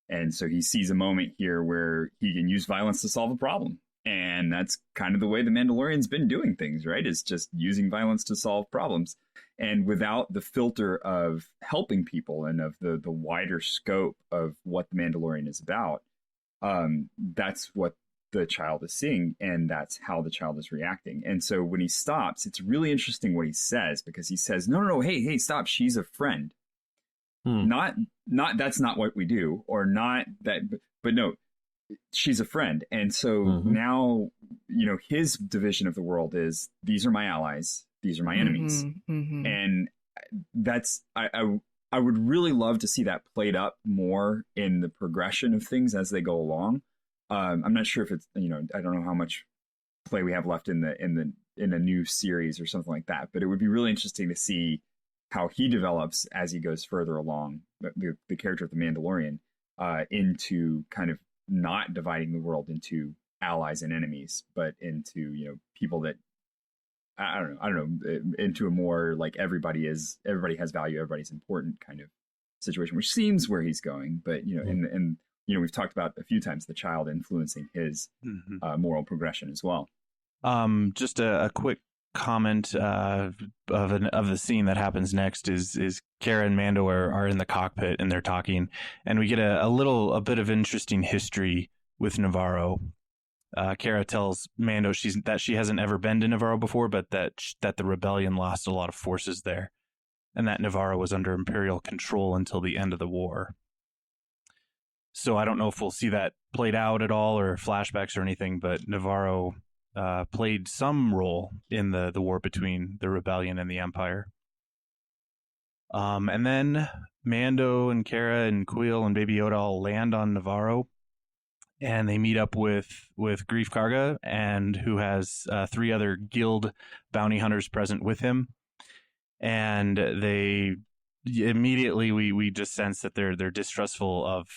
And so he sees a moment here where he can use violence to solve a problem. And that's kind of the way the Mandalorian's been doing things, right? Is just using violence to solve problems. And without the filter of helping people and of the wider scope of what the Mandalorian is about, that's what the child is seeing, and that's how the child is reacting. And so when he stops, it's really interesting what he says, because he says, no, hey, stop, she's a friend. Not that's not what we do, or not that, but no, she's a friend. And so now, his division of the world is, these are my allies, these are my enemies. And that's, I would really love to see that played up more in the progression of things as they go along. I'm not sure if it's, I don't know how much play we have left in a new series or something like that, but it would be really interesting to see how he develops as he goes further along, the character of the Mandalorian, into kind of not dividing the world into allies and enemies, but into, people that I don't know, into a more like everybody has value, everybody's important kind of situation, which seems where he's going. But, and we've talked about a few times the child influencing his moral progression as well. Just a quick comment of the scene that happens next is Cara and Mando are in the cockpit and they're talking, and we get a bit of interesting history with Navarro. Cara tells Mando that she hasn't ever been to Navarro before, but that the rebellion lost a lot of forces there, and that Navarro was under Imperial control until the end of the war. So I don't know if we'll see that played out at all or flashbacks or anything, but Navarro played some role in the war between the rebellion and the Empire. And then Mando and Cara and Kuiil and Baby Yoda all land on Navarro, and they meet up with Greef Karga, and who has 3 other guild bounty hunters present with him. And they immediately we just sense that they're distrustful of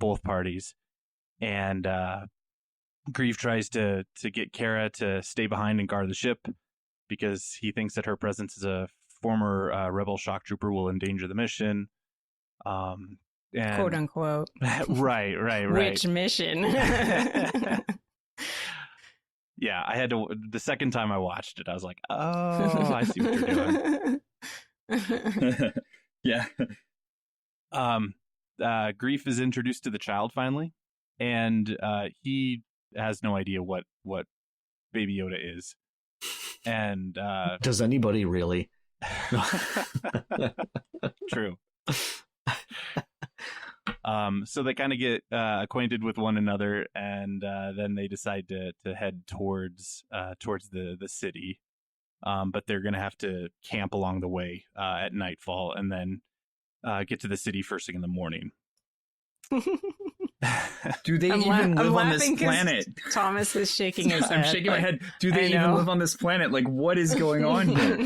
both parties, and Greef tries to get Cara to stay behind and guard the ship because he thinks that her presence as a former rebel shock trooper will endanger the mission. And quote unquote. right. Which mission? Yeah, I had to. The second time I watched it, I was like, "Oh, I see what you're doing." Yeah. Greef is introduced to the child finally, and he has no idea what Baby Yoda is. And does anybody really? True. So they kind of get acquainted with one another, and then they decide to head towards the city. But they're going to have to camp along the way at nightfall, and then get to the city first thing in the morning. Do they even live on this planet? Thomas is shaking his head. I'm shaking my head. Do they even live on this planet? Like, what is going on here?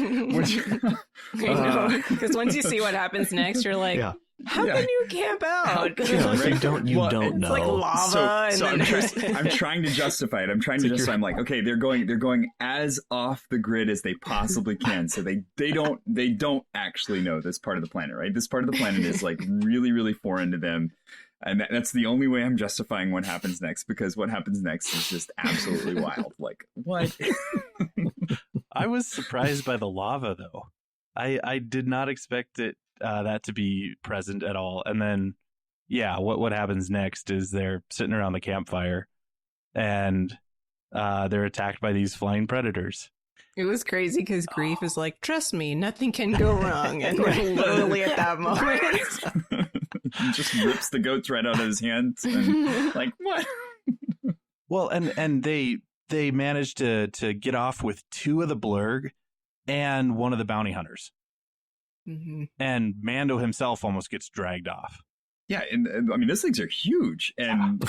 I know. Because once you see what happens next, you're like, how can you camp out? You don't know. It's like lava. So I'm trying to justify it. I'm like, okay, they're going as off the grid as they possibly can. So they don't actually know this part of the planet, right? This part of the planet is like really, really foreign to them. And that's the only way I'm justifying what happens next, because what happens next is just absolutely wild. Like, what? I was surprised by the lava, though. I did not expect that to be present at all. And then, what happens next is they're sitting around the campfire, and they're attacked by these flying predators. It was crazy because Greef is like, trust me, nothing can go wrong. And literally at that moment... He just rips the goats right out of his hands, and like, what? Well, and they managed to get off with 2 of the Blurg and 1 of the bounty hunters. Mm-hmm. And Mando himself almost gets dragged off. Yeah, and I mean, those things are huge, and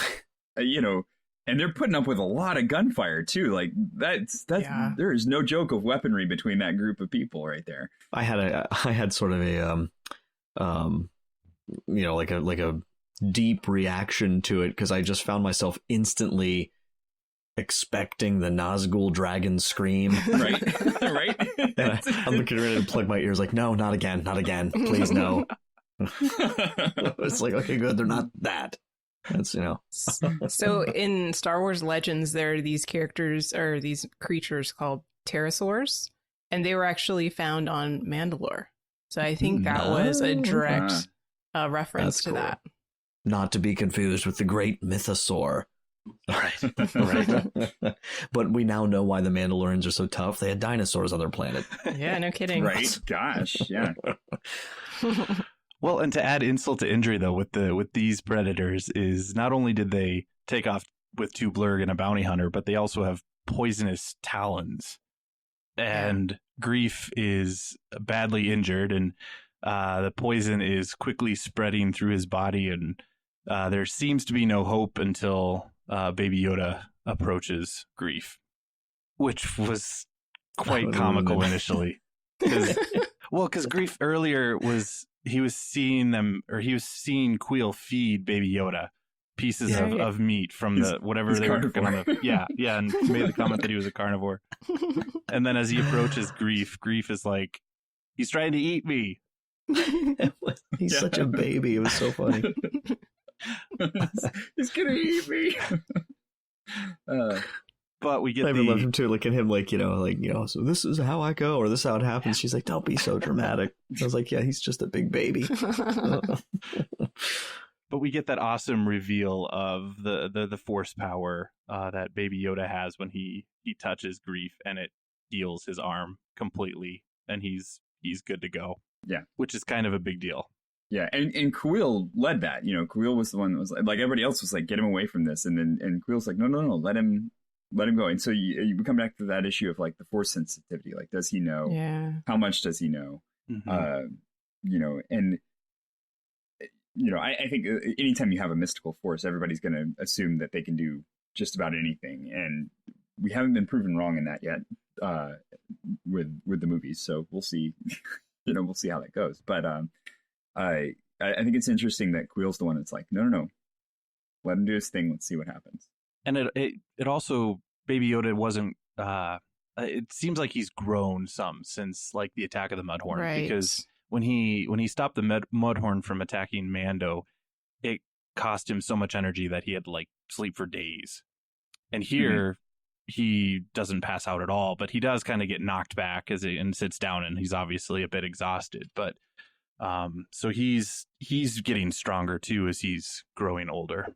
and they're putting up with a lot of gunfire too. Like that's there is no joke of weaponry between that group of people right there. I had sort of a like a deep reaction to it, because I just found myself instantly expecting the Nazgul dragon scream. Right. And I'm looking ready to plug my ears like, no, not again, please no. It's like, okay, good, they're not that. That's So in Star Wars Legends, there are these characters, or these creatures called pterosaurs, and they were actually found on Mandalore. So I think that was a direct reference to that. Not to be confused with the great mythosaur. Right. But we now know why the Mandalorians are so tough. They had dinosaurs on their planet. Yeah, no kidding. Right. Gosh, yeah. Well, and to add insult to injury, though, with these predators, is not only did they take off with 2 Blurg and a bounty hunter, but they also have poisonous talons. And Greef is badly injured, and the poison is quickly spreading through his body, and there seems to be no hope until Baby Yoda approaches Greef, which was quite comical initially. Because Greef earlier was seeing Kuiil feed Baby Yoda pieces of meat from the whatever they were cooking on the and made the comment that he was a carnivore. And then as he approaches Greef is like, he's trying to eat me. He's such a baby. It was so funny. He's gonna eat me. But we get I love him too. Look at him, so this is how I go, or this is how it happens. She's like, don't be so dramatic. I was like, yeah, he's just a big baby. But we get that awesome reveal of the force power that Baby Yoda has when he touches Greef, and it heals his arm completely, and he's good to go. Yeah, which is kind of a big deal. Yeah, and Kuiil led that. Kuiil was the one that was like everybody else was like, get him away from this, and Kuil's like, no, let him let him go. And so you come back to that issue of like the force sensitivity. Like, does he know? Yeah. How much does he know? Mm-hmm. And I think anytime you have a mystical force, everybody's going to assume that they can do just about anything, and we haven't been proven wrong in that yet with the movies. So we'll see. We'll see how that goes. But I think it's interesting that Quill's the one that's like, no, let him do his thing. Let's see what happens. And it also, Baby Yoda wasn't. It seems like he's grown some since like the attack of the Mudhorn, right. Because when he stopped the Mudhorn from attacking Mando, it cost him so much energy that he had to like sleep for days. And here he doesn't pass out at all, but he does kind of get knocked back and sits down, and he's obviously a bit exhausted. But so he's getting stronger too as he's growing older.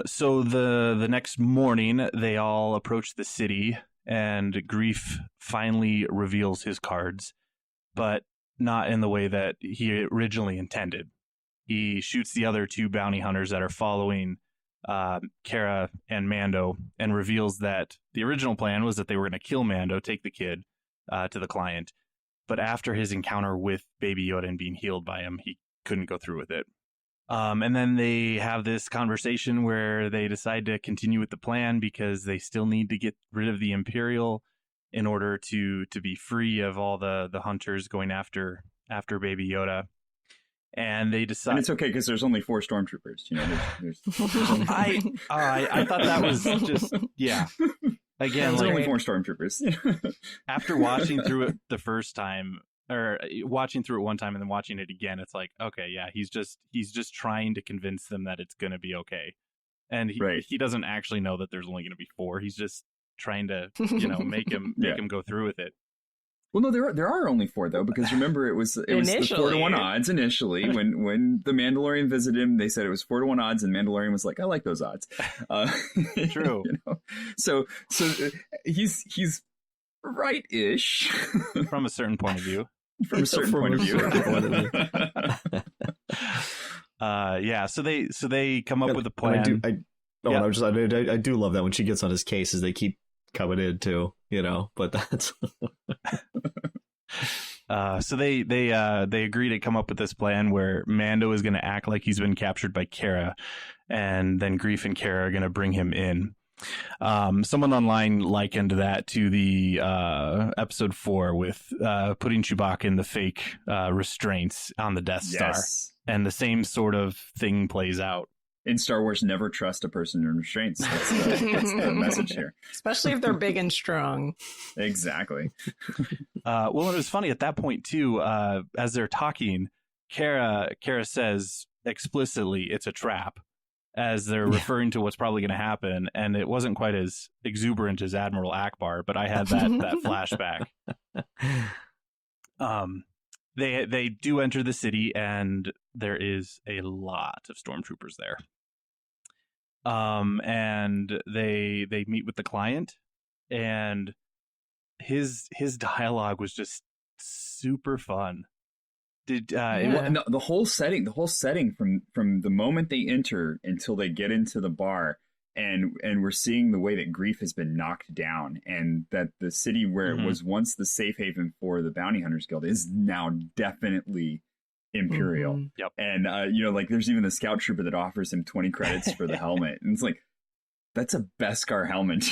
So the next morning they all approach the city, and Greef finally reveals his cards, but not in the way that he originally intended. He shoots the other two bounty hunters that are following Cara and Mando, and reveals that the original plan was that they were going to kill Mando, take the kid to the client. But after his encounter with Baby Yoda and being healed by him, he couldn't go through with it. And then they have this conversation where they decide to continue with the plan because they still need to get rid of the Imperial in order to be free of all the hunters going after Baby Yoda. And they decide, and it's okay because there's only 4 stormtroopers. There's I thought that was just Again, there's like, only 4 stormtroopers. After watching through it the first time, or watching through it one time and then watching it again, it's like, okay, yeah, he's just trying to convince them that it's going to be okay. And he doesn't actually know that there's only going to be 4. He's just trying to, make him go through with it. Well, no, there are only 4 though, because remember it was the 4-to-1 odds initially when the Mandalorian visited him. They said it was 4-to-1 odds, and Mandalorian was like, I like those odds. True. So he's right-ish from a certain point of view. From a certain point of view. So they come up with a plan. I do love that when she gets on his cases, they keep coming in too, but that's so they agree to come up with this plan where Mando is going to act like he's been captured by Cara, and then Greef and Cara are going to bring him in. Someone online likened that to the episode 4 with putting Chewbacca in the fake restraints on the Death Star, and the same sort of thing plays out. In Star Wars, never trust a person in restraints. That's the message here. Especially if they're big and strong. Exactly. Well, it was funny at that point, too, as they're talking, Cara says explicitly it's a trap, as they're referring to what's probably going to happen. And it wasn't quite as exuberant as Admiral Akbar, but I had that flashback. They do enter the city, and there is a lot of stormtroopers there. And they meet with the client, and his dialogue was just super fun. The whole setting from the moment they enter until they get into the bar, and we're seeing the way that Greef has been knocked down, and that the city where it was once the safe haven for the Bounty Hunters Guild is now definitely Imperial. Yep. And like there's even the scout trooper that offers him 20 credits for the helmet, and it's like, that's a Beskar helmet.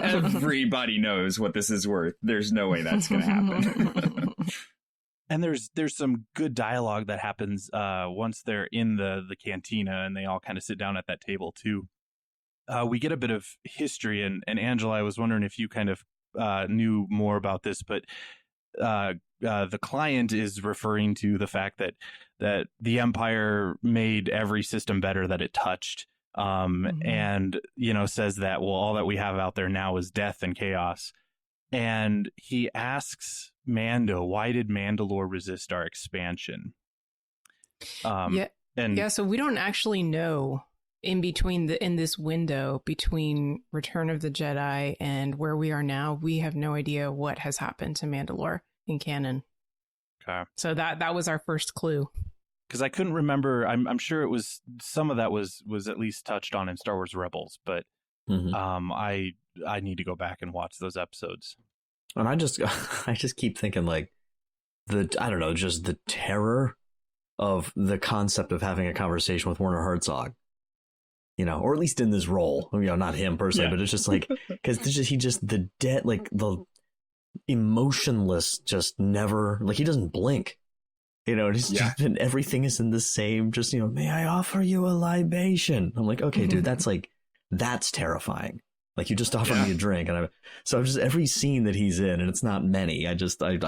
Everybody knows what this is worth. There's no way that's going to happen. And there's some good dialogue that happens once they're in the cantina, and they all kind of sit down at that table too. We get a bit of history, and Angela, I was wondering if you kind of knew more about this, but the client is referring to the fact that the Empire made every system better that it touched, and says that, well, all that we have out there now is death and chaos. And he asks Mando, why did Mandalore resist our expansion? So we don't actually know in this window between Return of the Jedi and where we are now. We have no idea what has happened to Mandalore in canon. Okay. So that was our first clue. Because I couldn't remember. I'm sure it was some of that was at least touched on in Star Wars Rebels, but I need to go back and watch those episodes. And I just keep thinking like just the terror of the concept of having a conversation with Werner Herzog, or at least in this role, not him personally, but it's just like, because the dead, like the emotionless, just never, like he doesn't blink, and everything is in the same, just, may I offer you a libation? I'm like, okay, dude, that's terrifying. Like you just offered me a drink, and I'm just every scene that he's in, and it's not many. I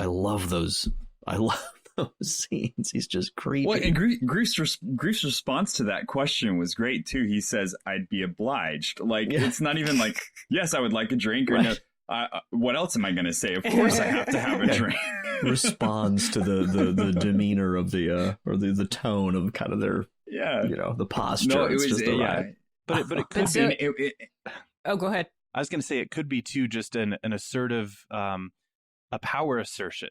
love those. I love those scenes. He's just creepy. Well, and Grief's response to that question was great too. He says, "I'd be obliged." Like it's not even like, "Yes, I would like a drink," or no. What else am I going to say? Of course, I have to have a drink. Responds to the demeanor of the or the tone of kind of their the posture. No, it was just but it could be. Oh, go ahead. I was going to say it could be too just an assertive, a power assertion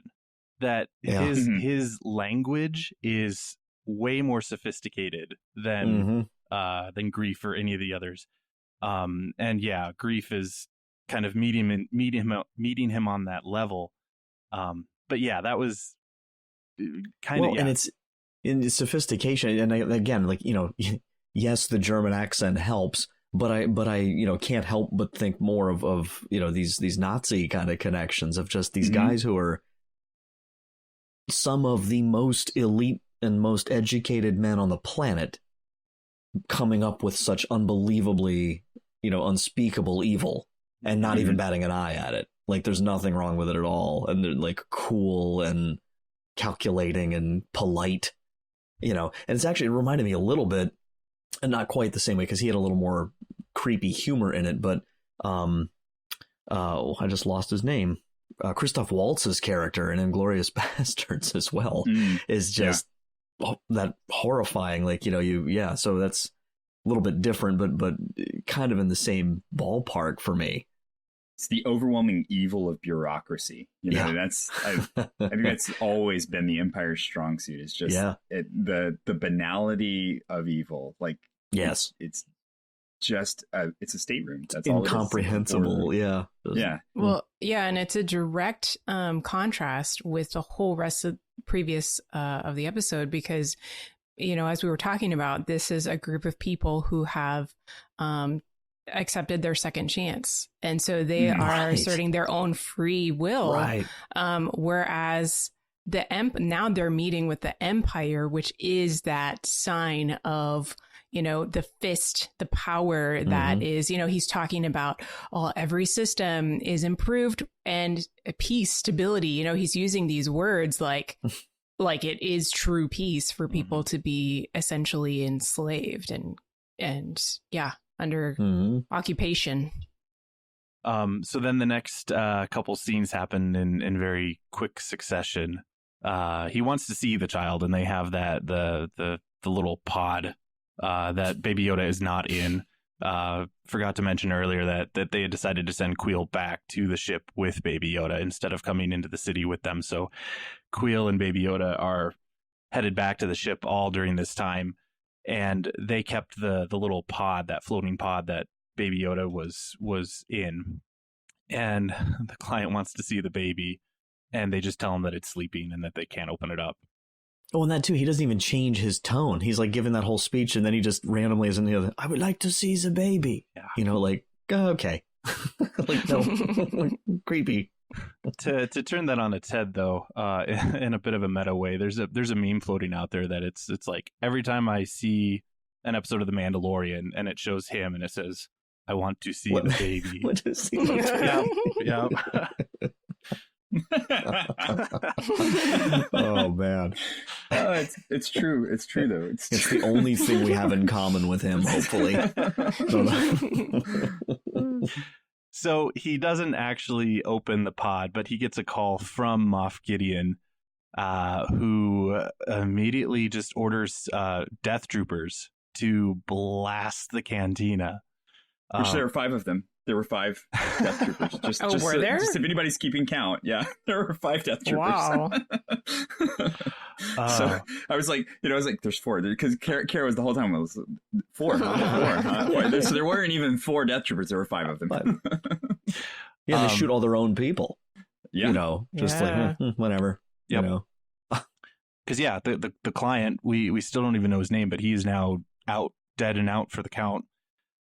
that his language is way more sophisticated than Grief or any of the others. And Grief is kind of meeting him on that level. But that was kind of and it's in sophistication. And again, like yes, the German accent helps. But I can't help but think more of these Nazi kind of connections of just these guys who are some of the most elite and most educated men on the planet coming up with such unbelievably, unspeakable evil and not even batting an eye at it. Like there's nothing wrong with it at all. And they're like cool and calculating and polite, and it's actually reminded me a little bit. And not quite the same way because he had a little more creepy humor in it, but I just lost his name. Christoph Waltz's character in Inglourious Bastards as well is just that horrifying. Like so that's a little bit different, but kind of in the same ballpark for me. It's the overwhelming evil of bureaucracy. That's I think that's always been the Empire's strong suit. It's just the banality of evil. Like it's just it's a stateroom. That's incomprehensible. All yeah. Well, and it's a direct contrast with the whole rest of previous of the episode because as we were talking about, this is a group of people who have accepted their second chance, and so they are asserting their own free will, whereas now they're meeting with the Empire, which is that sign of the fist, the power that is, he's talking about every system is improved and peace, stability, he's using these words like it is true peace for people to be essentially enslaved and under occupation. So then the next couple scenes happen in very quick succession. He wants to see the child, and they have that the little pod that Baby Yoda is not in. Forgot to mention earlier that they had decided to send Queel back to the ship with Baby Yoda instead of coming into the city with them. So Queel and Baby Yoda are headed back to the ship all during this time. And they kept the little pod, that floating pod that Baby Yoda was in. And the client wants to see the baby, and they just tell him that it's sleeping and that they can't open it up. Oh, and that too, he doesn't even change his tone. He's like giving that whole speech, and then he just randomly is in the other, I would like to see the baby. Yeah. Like, okay. Like, no, creepy. To turn that on its head, though, in a bit of a meta way, there's a meme floating out there that it's like every time I see an episode of The Mandalorian and it shows him and it says, I want to see the baby. Want to see the baby. Oh man. It's true. It's true though. It's the only thing we have in common with him, hopefully. So he doesn't actually open the pod, but he gets a call from Moff Gideon, who immediately just orders death troopers to blast the cantina. Which there are 5 of them. There were 5 death troopers. Were there? Just if anybody's keeping count. Yeah, there were 5 death troopers. Wow. So I was like, there's 4 because Kara was the whole time. I was 4, huh? 4. So there weren't even 4 Death Troopers. There were 5 of them. Yeah, they shoot all their own people. Yeah, just like whatever. Yep. Because the client, we still don't even know his name, but he is now dead and out for the count.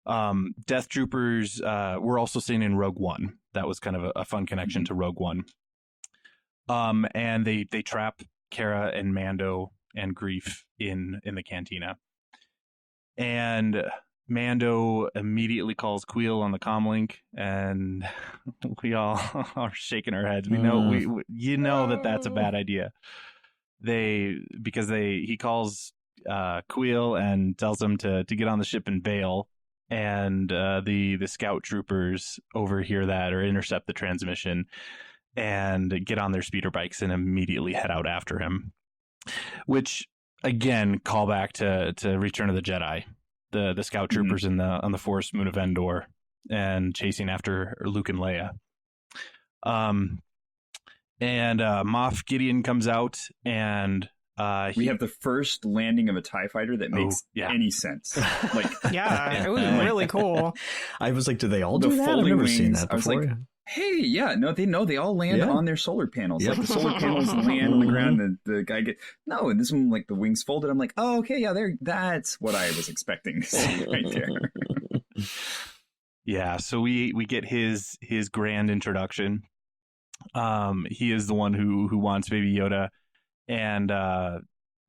Death Troopers were also seen in Rogue One. That was kind of a fun connection to Rogue One. And they trap Kara and Mando and Greef in the cantina. And Mando immediately calls Queel on the comlink, and we all are shaking our heads. We know that's a bad idea. He calls Queel and tells him to get on the ship and bail, and the scout troopers overhear that or intercept the transmission and get on their speeder bikes and immediately head out after him. Which again, call back to Return of the Jedi. The scout troopers on the forest moon of Endor and chasing after Luke and Leia. And Moff Gideon comes out, and we have the first landing of a TIE fighter that makes any sense. Like, it was really cool. I was like, do they all do that? I've never seen that before. I was like, hey, they all land on their solar panels. Yep. Like the solar panels land on the ground, and the guy and this one, like the wings folded. I'm like, oh, okay, that's what I was expecting to see right there. Yeah, so we get his grand introduction. He is the one who wants Baby Yoda, and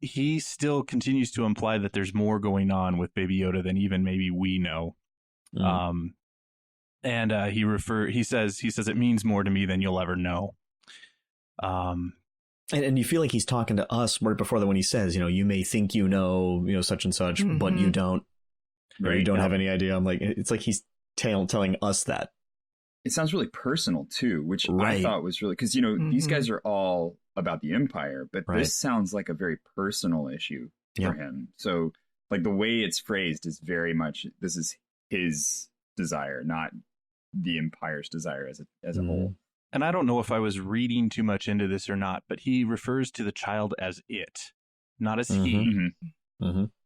he still continues to imply that there's more going on with Baby Yoda than even maybe we know. And he says it means more to me than you'll ever know. And you feel like he's talking to us right before that when he says, you may think such and such, but you don't. Right? You don't have any idea. I'm like, it's like he's telling us that. It sounds really personal too, which I thought was really because these guys are all about the Empire, but this sounds like a very personal issue for him. So like the way it's phrased is very much this is his desire, not the Empire's desire as a whole. And I don't know if I was reading too much into this or not, but he refers to the child as it, not as he.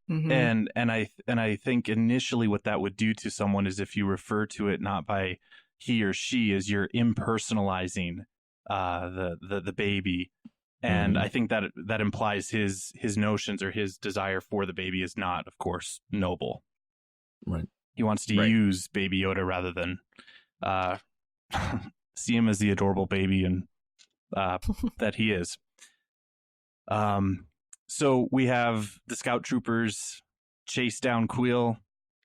And I think initially what that would do to someone is if you refer to it not by he or she, is you're impersonalizing the baby. And I think that implies his notions or his desire for the baby is not, of course, noble. Right. He wants to use Baby Yoda rather than see him as the adorable baby and that he is. So we have the scout troopers chase down Queel,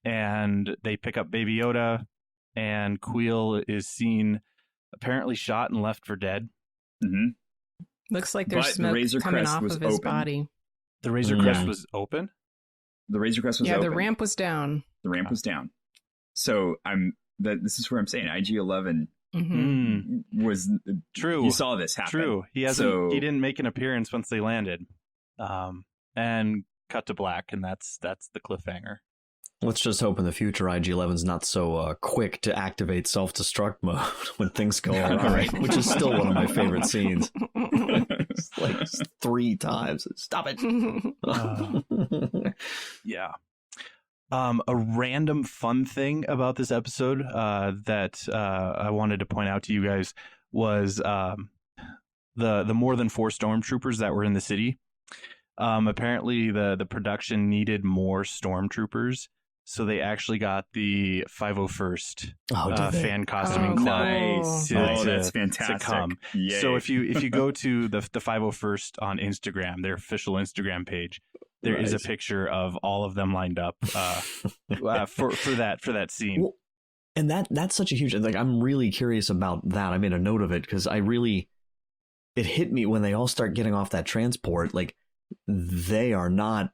and they pick up Baby Yoda, and Queel is seen apparently shot and left for dead. Looks like there's smoke coming off of his body. The Razor Crest was open? The Razor Crest was open. Yeah, the ramp was down. The ramp was down. So this is where I'm saying IG-11 was true. You saw this happen. True. He didn't make an appearance once they landed. And cut to black, and that's the cliffhanger. Let's just hope in the future IG-11's not so quick to activate self-destruct mode when things go awry, which is still one of my favorite scenes. It's like 3 times. Stop it. Yeah. A random fun thing about this episode that I wanted to point out to you guys was the more than 4 stormtroopers that were in the city. Apparently the production needed more stormtroopers, so they actually got the 501st fan costuming club. Nice. That's fantastic. To come. Yay. So if you go to the 501st on Instagram, their official Instagram page, there is a picture of all of them lined up for that scene. Well, and that's such a huge, like, I'm really curious about that. I made a note of it because it hit me when they all start getting off that transport. Like, they are not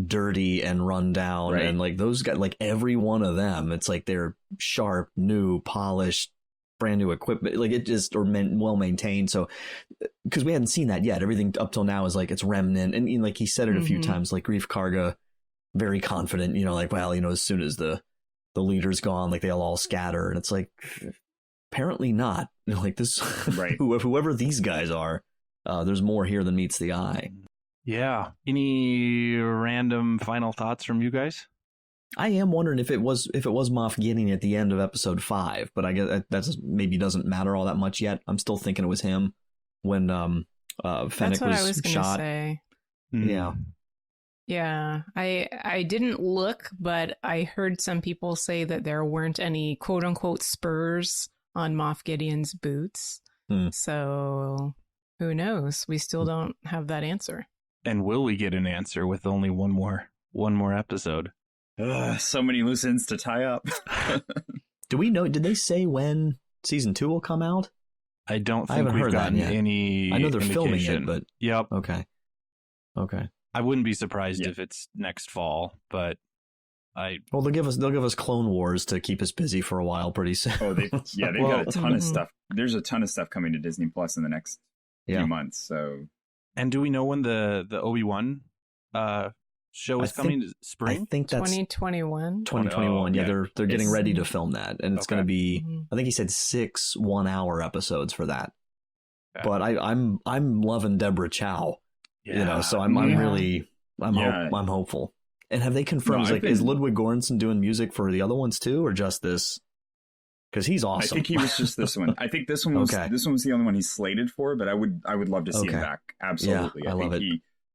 dirty and run down, and like those guys, like every one of them, it's like they're sharp, new, polished, brand new equipment. Like it just well maintained. So because we hadn't seen that yet, everything up till now is like it's remnant, and like he said it a few times, like Greef Karga, very confident, like, well, as soon as the leader's gone, like they'll all scatter, and it's like apparently not. Like this, whoever these guys are, there's more here than meets the eye. Yeah. Any random final thoughts from you guys? I am wondering if it was Moff Gideon at the end of episode 5, but I guess that maybe doesn't matter all that much yet. I'm still thinking it was him when Fennec was shot. Say. Yeah. Yeah, I didn't look, but I heard some people say that there weren't any quote unquote spurs on Moff Gideon's boots. So who knows? We still don't have that answer. And will we get an answer with only one more episode? So many loose ends to tie up. Do we know? Did they say when season 2 will come out? I don't think we've gotten any. I know they're filming indication. it, but yep. Okay. I wouldn't be surprised if it's next fall, but well, they'll give us Clone Wars to keep us busy for a while pretty soon. Oh, they've got a ton of stuff. There's a ton of stuff coming to Disney Plus in the next few months. So, and do we know when the Obi-Wan show is coming? Spring? I think that's 2021. 2021. Yeah, they're getting ready to film that, and it's going to be. I think he said 6 1-hour episodes for that. Okay. But I'm loving Deborah Chow. Yeah. So I'm hopeful. And have they confirmed? Is Ludwig Göransson doing music for the other ones too, or just this? Because he's awesome. I think he was just this one. I think this one was the only one he's slated for. But I would love to see him back. Absolutely, yeah, I love it.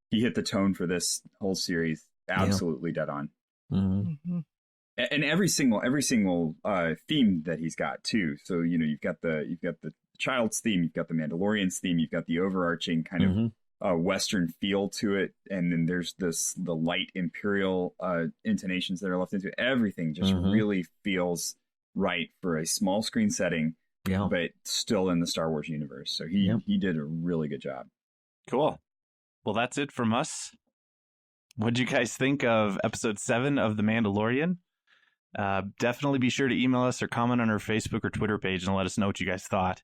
He hit the tone for this whole series. Absolutely dead on. Mm-hmm. And every single theme that he's got too. So you've got the child's theme, you've got the Mandalorian's theme, you've got the overarching kind of Western feel to it, and then there's the light Imperial intonations that are left into it. Everything just really feels right for a small screen setting, but still in the Star Wars universe. So he did a really good job. Cool. Well, that's it from us. What'd you guys think of episode 7 of The Mandalorian? Definitely be sure to email us or comment on our Facebook or Twitter page and let us know what you guys thought.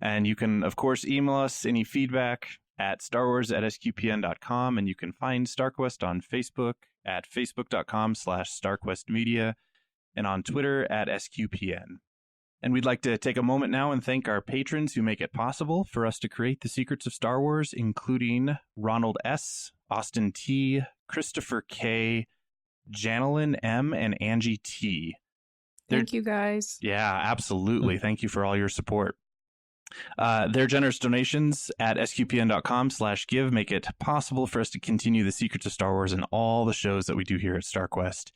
And you can, of course, email us any feedback at starwars@sqpn.com, and you can find StarQuest on Facebook at facebook.com/StarQuestMedia and on Twitter at SQPN. And we'd like to take a moment now and thank our patrons who make it possible for us to create the Secrets of Star Wars, including Ronald S., Austin T., Christopher K., Janelyn M., and Angie T. Thank you, guys. Yeah, absolutely. Thank you for all your support. Their generous donations at sqpn.com/give make it possible for us to continue the Secrets of Star Wars and all the shows that we do here at StarQuest.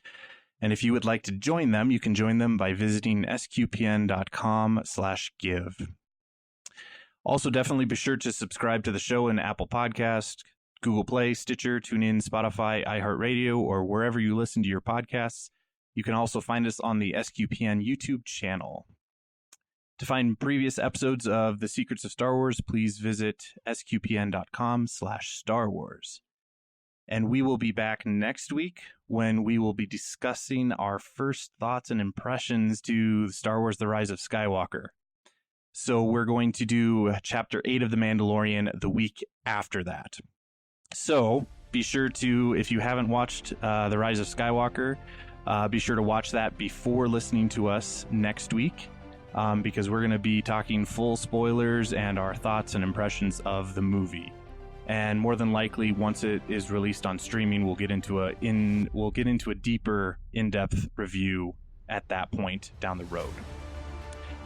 And if you would like to join them, you can join them by visiting sqpn.com/give. Also, definitely be sure to subscribe to the show in Apple Podcasts, Google Play, Stitcher, TuneIn, Spotify, iHeartRadio, or wherever you listen to your podcasts. You can also find us on the SQPN YouTube channel. To find previous episodes of The Secrets of Star Wars, please visit sqpn.com/Star Wars. And we will be back next week when we will be discussing our first thoughts and impressions to Star Wars The Rise of Skywalker. So we're going to do Chapter 8 of The Mandalorian the week after that. So be sure to, if you haven't watched The Rise of Skywalker, be sure to watch that before listening to us next week. Because we're going to be talking full spoilers and our thoughts and impressions of the movie. And more than likely, once it is released on streaming, we'll get into a deeper, in-depth review at that point down the road.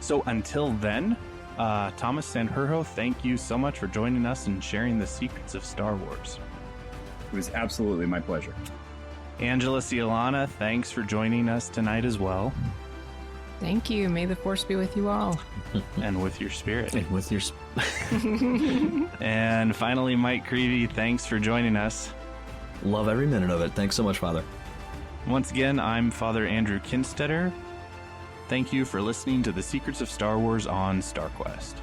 So until then, Thomas Sanjurjo, thank you so much for joining us and sharing the secrets of Star Wars. It was absolutely my pleasure. Angela Cialana, thanks for joining us tonight as well. Thank you. May the Force be with you all. And with your spirit. And with your And finally, Mike Creevy, thanks for joining us. Love every minute of it. Thanks so much, Father. Once again, I'm Father Andrew Kinstetter. Thank you for listening to The Secrets of Star Wars on StarQuest.